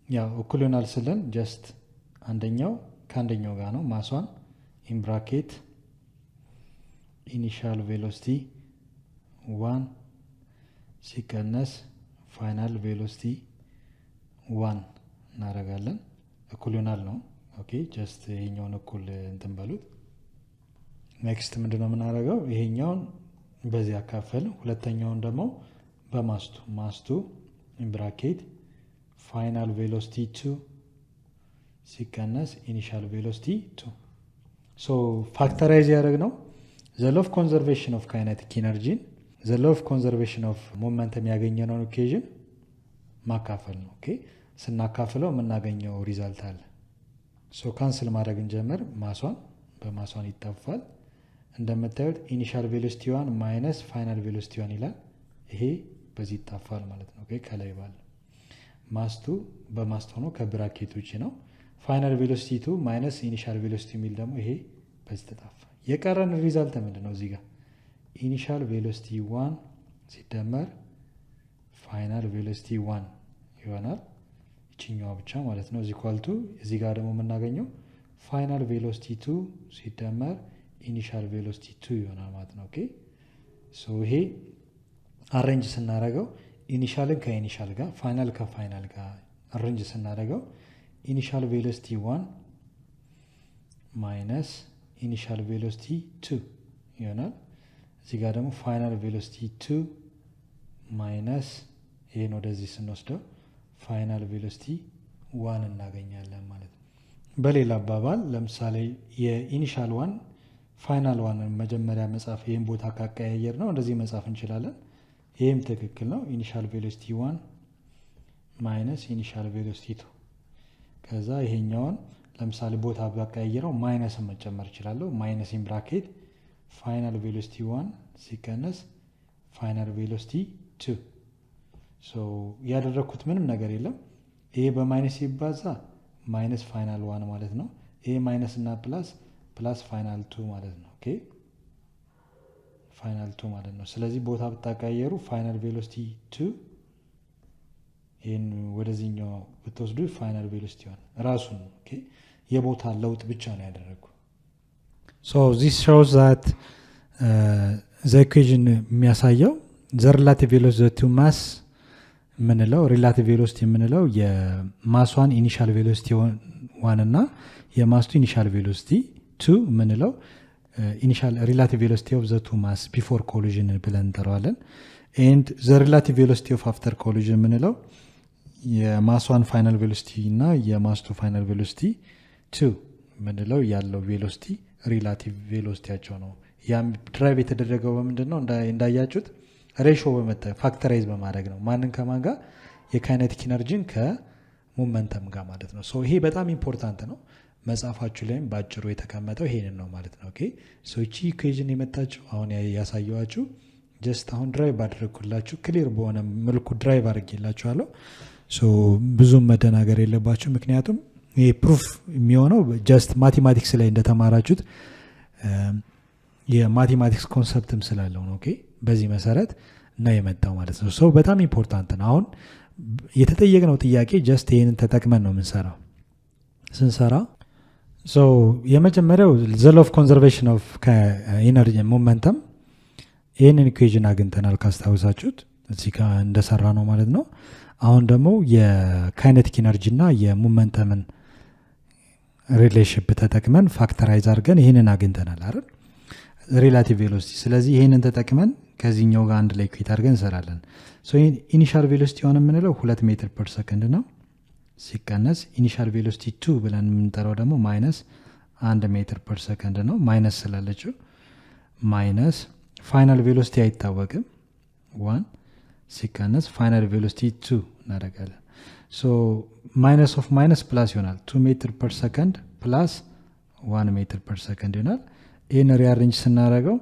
ያው እኩል ይሆናል ስለን ጀስት አንደኛው ከአንደኛው ጋር ነው። ማሷን ኢን ብራኬት ኢኒሻል ቬሎሲቲ 1 ሲቀነስ ፋይናል ቬሎሲቲ 1 እናደርጋለን። እኩል ይሆናል ነው። ኦኬ ጀስት ይሄኛውን እኩል እንትን በሉት። ኔክስት ምንድነው የምናደርገው? ይሄኛውን በዚህ አካፈል፣ ሁለተኛውን ደግሞ በማስቱ ኢን ብራኬት ፋይናል ቬሎሲቲ 2 ሲቀነስ ኢኒሻል ቬሎሲቲ 2። ሶ ፋክተራይዝ ያደረግነው ዘ ሎው ኦፍ ኮንዘርቬሽን ኦፍ ካይነቲክ ኢነርጂን ዘ ሎው ኦፍ ኮንዘርቬሽን ኦፍ ሞመንተም ያገኘነውን ኢኩዌዥን ማካፈል ነው። ኦኬ ስናካፍለው የምናገኘው ሪዛልት አለ። ሶ ካንስል ማድረግ እንጀምር። ማሷን በማሷን ይጠፋል። እንደምታዩት ኢኒሻል ቬሎሲቲ 1 ማይነስ ፋይናል ቬሎሲቲ 1 ይላል። ይሄ በዚህ ይጠፋል ማለት ነው። ኦኬ ከላይ ባለ ማስቱ በማስት ሆኖ ከብራኬት ውጪ ነው። ፋይናል ቬሎሲቲ 2 ማይነስ ኢኒሻል ቬሎሲቲ የሚል ደግሞ ይሄ በዚህ ተጣፋ። የቀረን ሪዛልት ምንድነው? እዚህ ጋር ኢኒሻል ቬሎሲቲ 1 ሲደመር ፋይናል ቬሎሲቲ 1 ይሆናል። እቺኛዋ ብቻ ማለት ነው። እዚህ ኳልቱ እዚህ ጋር ደግሞ የምናገኘው ፋይናል ቬሎሲቲ 2 ሲደመር ኢኒሻል ቬሎሲቲ 2 ይሆናል ማለት ነው። ኦኬ ሶ ይሄ አሬንጅ ስናደርገው ኢኒሻልን ከኢኒሻል ጋር ፋይናል ከፋይናል ጋር አሬንጅ ስናደርገው ኢኒሻል ቬሎሲቲ 1 ማይነስ ኢኒሻል ቬሎሲቲ 2 ይሆናል። እዚህ ጋር ደግሞ ፋይናል ቬሎሲቲ 2 ማይነስ ይሄን ወደዚህ ስንወስደው ፋይናል ቬሎሲቲ 1 እናገኛለን ማለት ነው። በሌላ አባባል ለምሳሌ የኢኒሻል 1 ፋይናል 1 መጀመሪያ መጻፍ ይሄን ቦታ ካቀያየር ነው እንደዚህ መጻፍ እንችላለን። ይሄም ትክክል ነው። ኢኒሻል ቬሎሲቲ 1 ማይነስ ኢኒሻል ቬሎሲቲ 2 ከዛ ይሄኛውን ለምሳሌ ቦታ ባቀያየረው ማይነስን መጨመር ይችላል። ማይነስ ኢን ብራኬት ፋይናል ቬሎሲቲ 1 ሲቀነስ ፋይናል ቬሎሲቲ 2 ሶ ያደረኩት ምንም ነገር የለም። ይሄ በማይነስ ይባዛ ማይነስ ፋይናል 1 ማለት ነው። ይሄ ማይነስ እና ፕላስ ፋይናል 2 ማለት ነው። ኦኬ ፋይናል 2 ማለት ነው። ስለዚህ ቦታ ብታቀያየሩ ፋይናል ቬሎሲቲ 2 ይሄን ወደዚህኛው ብትወስዱ ፋይናል ቬሎሲቲ 1 ራሱን ኦኬ የቦታ ለውጥ ብቻ ነው ያደረኩ። ሶ ዚስ ሾውስ ዛት ዘ ኢኩዌሽን የሚያሳየው ዘ ሪላቲቭ ቬሎሲቲ ቱ ማስ ምንለው ሪላቲቭ ቬሎሲቲ የምንለው የማሷን ኢኒሻል ቬሎሲቲ 1 እና የማስቱ ኢኒሻል ቬሎሲቲ 2 ምንለው ኢኒሻል ሪላቲቭ ቬሎሲቲ ኦፍ ዘ ቱ ማስ ቢፎር ኮሊዥን ብለን እንጠራዋለን። ኤንድ ዘ ሪላቲቭ ቬሎሲቲ ኦፍ አፍተር ኮሊዥን ምንለው የማሷን ፋይናል ቬሎሲቲ እና የማስቱ ፋይናል ቬሎሲቲ 2 ምንለው ያለው ቬሎሲቲ ሪላቲቭ ቬሎሲቲያቸው ነው። ያም ድራይቭ የተደረገው በምንድነው እንዳያችሁት ሬሾ ፋክተራይዝ በማድረግ ነው። ማንን ከማን ጋር? የካይኔቲክ ኢነርጂን ከሞመንተም ጋር ማለት ነው። ሶ ይሄ በጣም ኢምፖርታንት ነው። መጽሐፋችሁ ላይም ባጭሩ የተቀመጠው ይሄንን ነው ማለት ነው። ኦኬ ሶ እቺ ኢኩዌሽን የመጣችው አሁን ያሳየዋችሁ ጀስት አሁን ድራይቭ አድርኩላችሁ ክሊር በሆነ መልኩ ድራይቭ አድርጌላችኋለሁ። ሶ ብዙም መደናገር የለባችሁ። ምክንያቱም ይሄ ፕሩፍ የሚሆነው ጀስት ማቴማቲክስ ላይ እንደተማራችሁት የማቴማቲክስ ኮንሰፕትም ስላለው ነው። ኦኬ በዚህ መሰረት ነው የመጣው ማለት ነው። ሶ በጣም ኢምፖርታንት ነው። አሁን የተጠየቅነው ጥያቄ ጀስት ይሄንን ተጠቅመን ነው የምንሰራው። ስንሰራ ሶ የመጀመሪያው ዘ ሎው ኦፍ ኮንዘርቬሽን ኦፍ ኢነርጂ ሞመንተም ይህንን ኢኩዌሽን አግኝተናል ካስታውሳችሁት እዚህ ጋር እንደሰራ ነው ማለት ነው። አሁን ደግሞ የካይኔቲክ ኢነርጂ እና የሞመንተምን ሪሌሽንሺፕ ተጠቅመን ፋክተራይዝ አድርገን ይህንን አግኝተናል አይደል? ሪላቲቭ ቬሎሲቲ። ስለዚህ ይህንን ተጠቅመን ከዚህኛው ጋር አንድ ላይ ኢኩዌት አድርገን እንሰራለን። ሶ ኢኒሻል ቬሎሲቲ ሆነ የምንለው 2 ሜትር ፐር ሰከንድ ነው ሲቀነስ ኢኒሻል ቬሎሲቲ 2 ብለን የምንጠራው ደግሞ ማይነስ 1 ሜትር ፐር ሰከንድ ነው። ማይነስ ስላለችው ማይነስ ፋይናል ቬሎሲቲ አይታወቅም 1 ሲቀነስ ፋይናል ቬሎሲቲ 2 እናደርጋለን። ሶ ማይነስ ኦፍ ማይነስ ፕላስ ይሆናል 2 ሜትር ፐር ሰከንድ ፕላስ 1 ሜትር ፐር ሰከንድ ይሆናል። ይህን ሪአሬንጅ ስናደርገው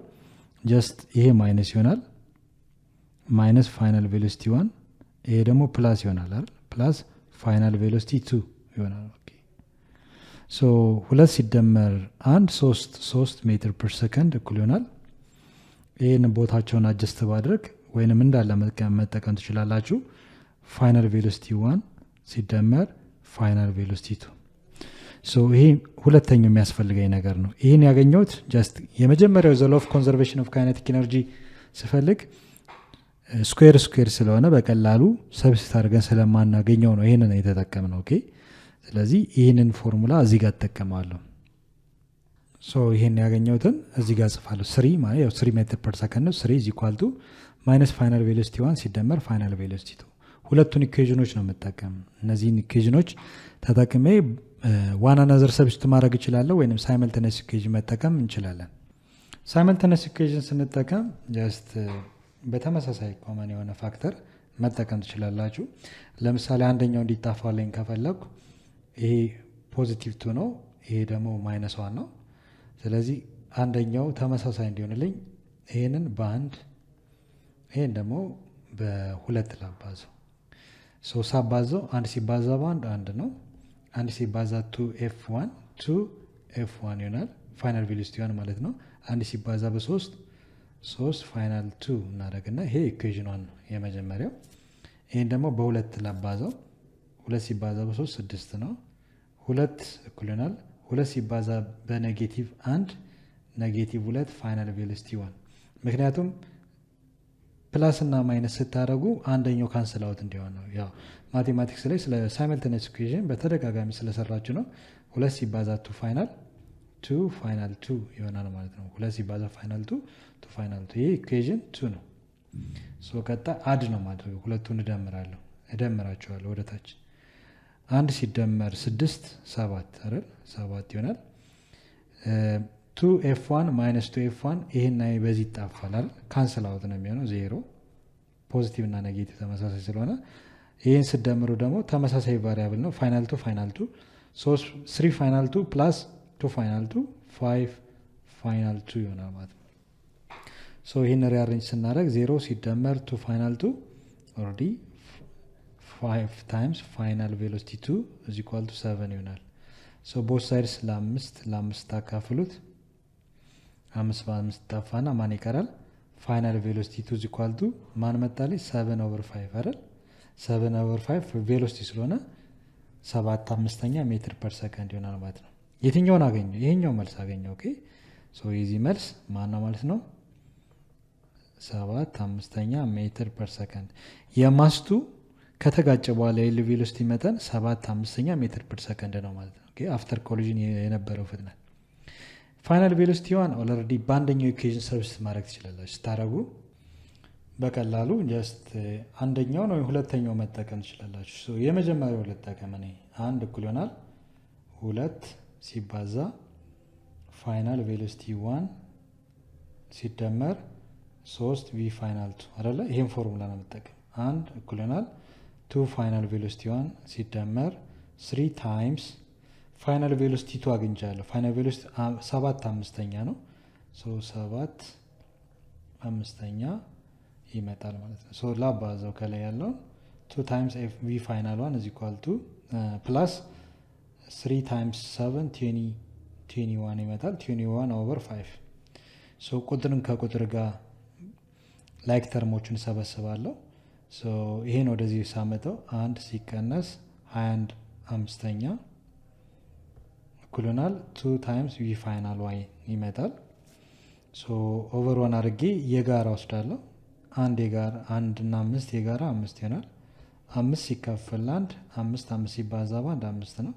ጀስት ይሄ ማይነስ ይሆናል ማይነስ ፋይናል ቬሎሲቲ 1 ይሄ ደግሞ ፕላስ ይሆናል አይደል? ፕላስ ፋይናል ቬሎሲቲ 2 ይሆናል። ኦኬ ሶ 2 ሲደመር 1 3 ሜትር ፐር ሰከንድ እኩል ይሆናል። ይህን ቦታቸውን አጀስት ባድረግ ወይንም እንዳለ መጠቀም ትችላላችሁ። ፋይናል ቬሎሲቲ 1 ሲደመር ፋይናል ቬሎሲቲ 2 ሶ ይሄ ሁለተኛው የሚያስፈልገኝ ነገር ነው። ይህን ያገኘሁት ጀስት የመጀመሪያው ዘ ሎው ኦፍ ኮንዘርቬሽን ኦፍ ካይኔቲክ ኢነርጂ ስፈልግ ስኩዌር ስለሆነ በቀላሉ ሰብስቲት አድርገን ስለማናገኘው ነው ይህንን የተጠቀምነው። ኦኬ ስለዚህ ይህንን ፎርሙላ እዚህ ጋር ተጠቀማለሁ። ሶ ይህን ያገኘሁትን እዚህ ጋር ጽፋለሁ። 3 ማለት ያው 3 ሜትር ፐር ሰከንድ ነው። 3 ኢዝ ኢኳል ቱ ማይነስ ፋይናል ቬሎሲቲ 1 ሲደመር ፋይናል ቬሎሲቲ 2 ሁለቱን ኢኩዌዥኖች ነው የምጠቀም። እነዚህን ኢኩዌዥኖች ተጠቅሜ ዋን አናዘር ሰብስቲት ማድረግ እችላለሁ ወይም ሳይመልተነስ ኢኩዌዥን መጠቀም እንችላለን። ሳይመልተነስ ኢኩዌዥን ስንጠቀም ጀስት በተመሳሳይ ኮመን የሆነ ፋክተር መጠቀም ትችላላችሁ። ለምሳሌ አንደኛው እንዲጣፋልኝ ከፈለኩ ይሄ ፖዚቲቭ 2 ነው፣ ይሄ ደግሞ ማይነስ 1 ነው። ስለዚህ አንደኛው ተመሳሳይ እንዲሆንልኝ ይሄንን በአንድ ይሄን ደግሞ በሁለት ላባዘው። ሳባዘው አንድ ሲባዛ በአንድ አንድ ነው። አንድ ሲባዛ 2f1 2f1 ይሆናል ፋይናል ቬሎሲቲ 1 ማለት ነው። አንድ ሲባዛ በ3 3 ፋይናል 2 እናደርግና ይሄ ኢኩዌዥን 1 ነው የመጀመሪያው። ይሄን ደግሞ በሁለት ላባዘው 2 ሲባዛ በ3 6 ነው። 2 እኩል ይሆናል 2 ሲባዛ በኔጌቲቭ 1 ኔጌቲቭ 2 ፋይናል ቬሎሲቲ 1። ምክንያቱም ፕላስ እና ማይነስ ስታደርጉ አንደኛው ካንስል አውት እንዲሆን ነው። ያው ማቴማቲክስ ላይ ስለ ሳይመልተነስ ኢኩዌዥን በተደጋጋሚ ስለሰራችሁ ነው። 2 ሲባዛ 2 ፋይናል 2 ፋይናል 2 ይሆናል ማለት ነው። 2 ሲባዛ ፋይናል 2 2 ፋይናል 2 ይሄ ኢኩዌዥን 2 ነው። ቀጣይ አድ ነው ማድረገው። ሁለቱን እደምራቸዋለሁ ወደ ታች። 1 ሲደመር 6 7 አይደል 7 ይሆናል። 2f1 ማይነስ 2f1 ይሄና በዚህ ይጣፋል ካንስል አውት ነው የሚሆነው 0። ፖዚቲቭ እና ኔጌቲቭ ተመሳሳይ ስለሆነ ይሄን ስደምሩ ደግሞ ተመሳሳይ ቫሪያብል ነው። ፋይናል 2 ፋይናል 2 3 ፋይናል 2 ፕላስ 2 ፋይናል 2 5 ፋይናል 2 ይሆናል ማለት ነው። ይሄን ሪአሬንጅ ስናደርግ 0 ሲደመር 2 ፋይናል 2 ኦልሬዲ 5 ታይምስ ፋይናል ቬሎሲቲ 2 is equal to 7 ይሆናል። ቦት ሳይድስ ለ5 ታካፍሉት 5 በ5 ጠፋና ማን ይቀራል? ፋይናል ቬሎሲቲ 2 is equal to ማን መጣልኝ? 7/5 አይደል? 7/5 ቬሎሲቲ ስለሆነ 7/5 ሜትር ፐር ሰከንድ ይሆናል ማለት ነው። የትኛውን አገኘው? ይሄኛው መልስ አገኘው። ኦኬ የዚህ መልስ ማን ነው ማለት ነው? 7/5 ሜትር ፐር ሰከንድ። የማስቱ ከተጋጨ በኋላ የኤል ቬሎሲቲ መጠን 7/5 ሜትር ፐር ሰከንድ ነው ማለት ነው። ኦኬ አፍተር ኮሊዥን የነበረው ፍጥነት። ፋይናል ቬሎሲቲ 1 ኦልሬዲ በአንደኛው ኢኩዌሽን ሰብስቲት ማድረግ ትችላላችሁ። ስታረጉ በቀላሉ ጀስት አንደኛውን ወይ ሁለተኛው መጠቀም ትችላላችሁ። የመጀመሪያው ልጠቀም እኔ 1 እኩል ይሆናል 2 ሲባዛ ፋይናል ቬሎሲቲ 1 ሲደመር 3 ቪ ፋይናል 2 አይደለ? ይሄን ፎርሙላ ነው የምጠቀም። 1 እኩል ይሆናል 2 ፋይናል ቬሎሲቲ 1 ሲደመር 3 ታይምስ ፋይናል ቬሎሲቲ 2 አግኝቻለሁ። ፋይናል ቬሎሲቲ 7/5 ነው። 7/5 ይመጣል ማለት ነው። ላባዛው ከላይ ያለውን 2 ታይምስ ቪ ፋይናል 1 is equal to ፕላስ 3 ታይምስ 7 21 ይመጣል። 21/5 ቁጥርን ከቁጥር ጋር ላይክ ተርሞችን ሰበስባለሁ። ይሄን ወደዚህ ሳመጣው 1 ሲቀነስ 21/5 እኩል ይሆናል 2 ታይምስ ቪ ፋይናል ዋይ ይመጣል። ኦቨር 1 አድርጌ የጋራ ወስዳለሁ። 1 የጋራ 1 እና 5 የጋራ 5 ይሆናል። 5 ሲካፈል 1 5 ሲባዛ በ1 5 ነው።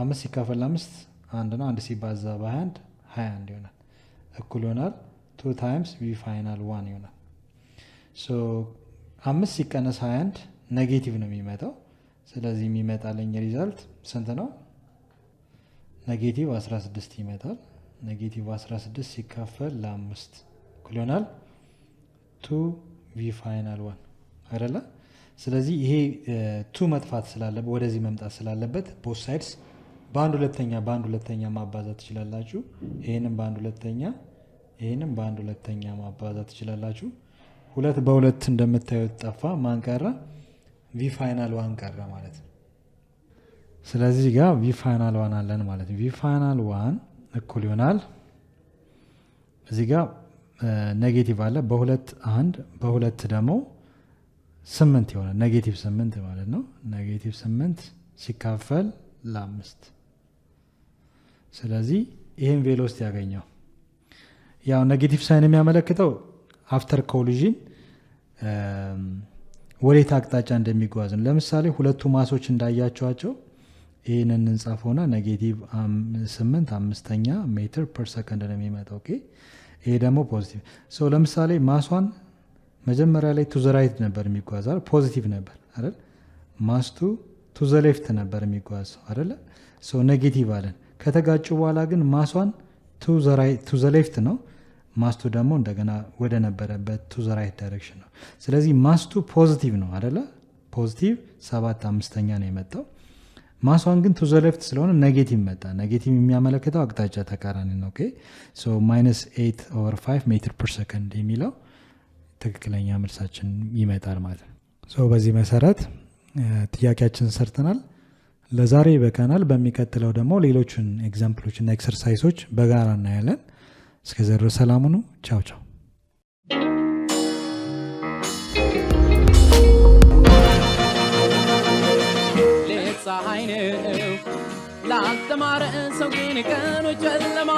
5 ሲካፈል 5 1 ነው። 1 ሲባዛ በ21 21 ይሆናል። እኩል ይሆናል 2 ታይምስ ቪ ፋይናል 1 ይሆናል። 5 ሲቀነስ 21 ኔጌቲቭ ነው የሚመጣው። ስለዚህ የሚመጣልኝ ሪዛልት ስንት ነው? ኔጌቲቭ 16 ይመጣል። ኔጌቲቭ 16 ሲካፈል ለ5 እኩል ይሆናል 2 ቪ ፋይናል 1 አይደለ? ስለዚህ ይሄ 2 መጥፋት ስላለበት ወደዚህ መምጣት ስላለበት ቦት ሳይድስ በአንድ ሁለተኛ ማባዛት ትችላላችሁ። ይሄንም በአንድ ሁለተኛ ማባዛት ትችላላችሁ። 2 በ2 እንደምታዩት ጠፋ። ማን ቀረ? ቪ ፋይናል 1 ቀረ ማለት ነው። ስለዚህ ጋር ቪ ፋይናል 1 አለን ማለት ነው። ቪ ፋይናል 1 እኩል ይሆናል እዚህ ጋር ኔጌቲቭ አለ በ2 1 በ2 ደግሞ 8 ይሆናል። ኔጌቲቭ 8 ማለት ነው። ኔጌቲቭ 8 ሲካፈል ለ5 ስለዚህ ይሄን ቬሎሲቲ ያገኘው ያው ኔጌቲቭ ሳይን የሚያመለክተው አፍተር ኮሊዥን ወዴት አቅጣጫ እንደሚጓዝ ነው። ለምሳሌ ሁለቱ ማሶች እንዳያቸዋቸው ይህንን እንጻፈውና ኔጌቲቭ 8/5 ሜትር ፐር ሰከንድ ነው የሚመጣው። ኦኬ ይሄ ደግሞ ፖዚቲቭ። ለምሳሌ መጀመሪያ ላይ ቱ ዘ ራይት ነበር የሚጓዛል ፖዚቲቭ ነበር አይደል ማስቱ ቱ ዘ ሌፍት ነበር የሚጓዘው አይደለ ሶ ኔጌቲቭ አለን ከተጋጩ በኋላ ግን ማሷን ቱ ዘ ሌፍት ነው ማስቱ ደግሞ እንደገና ወደ ነበረበት ቱ ዘ ራይት ዳይሬክሽን ነው ስለዚህ ማስቱ ፖዚቲቭ ነው አይደለ ፖዚቲቭ 7/5 ነው የመጣው ማሷን ግን ቱ ዘ ሌፍት ስለሆነ ኔጌቲቭ መጣ ኔጌቲቭ የሚያመለክተው አቅጣጫ ተቃራኒ ነው ኦኬ ሶ -8/5 ሜትር ፐር ሰከንድ የሚለው ትክክለኛ መልሳችን ይመጣል ማለት ነው ሶ በዚህ መሰረት ጥያቄያችን ሰርተናል ለዛሬ በቃናል በሚቀጥለው ደግሞ ሌሎችን ኤግዛምፕሎች እና ኤክሰርሳይሶች በጋራ እናያለን እስከዚያ ድረስ ሰላም ሁኑ ቻው ቻው ፀሐይ ነው ላልተማረ ሰው ግን ቀኑ ጨለማ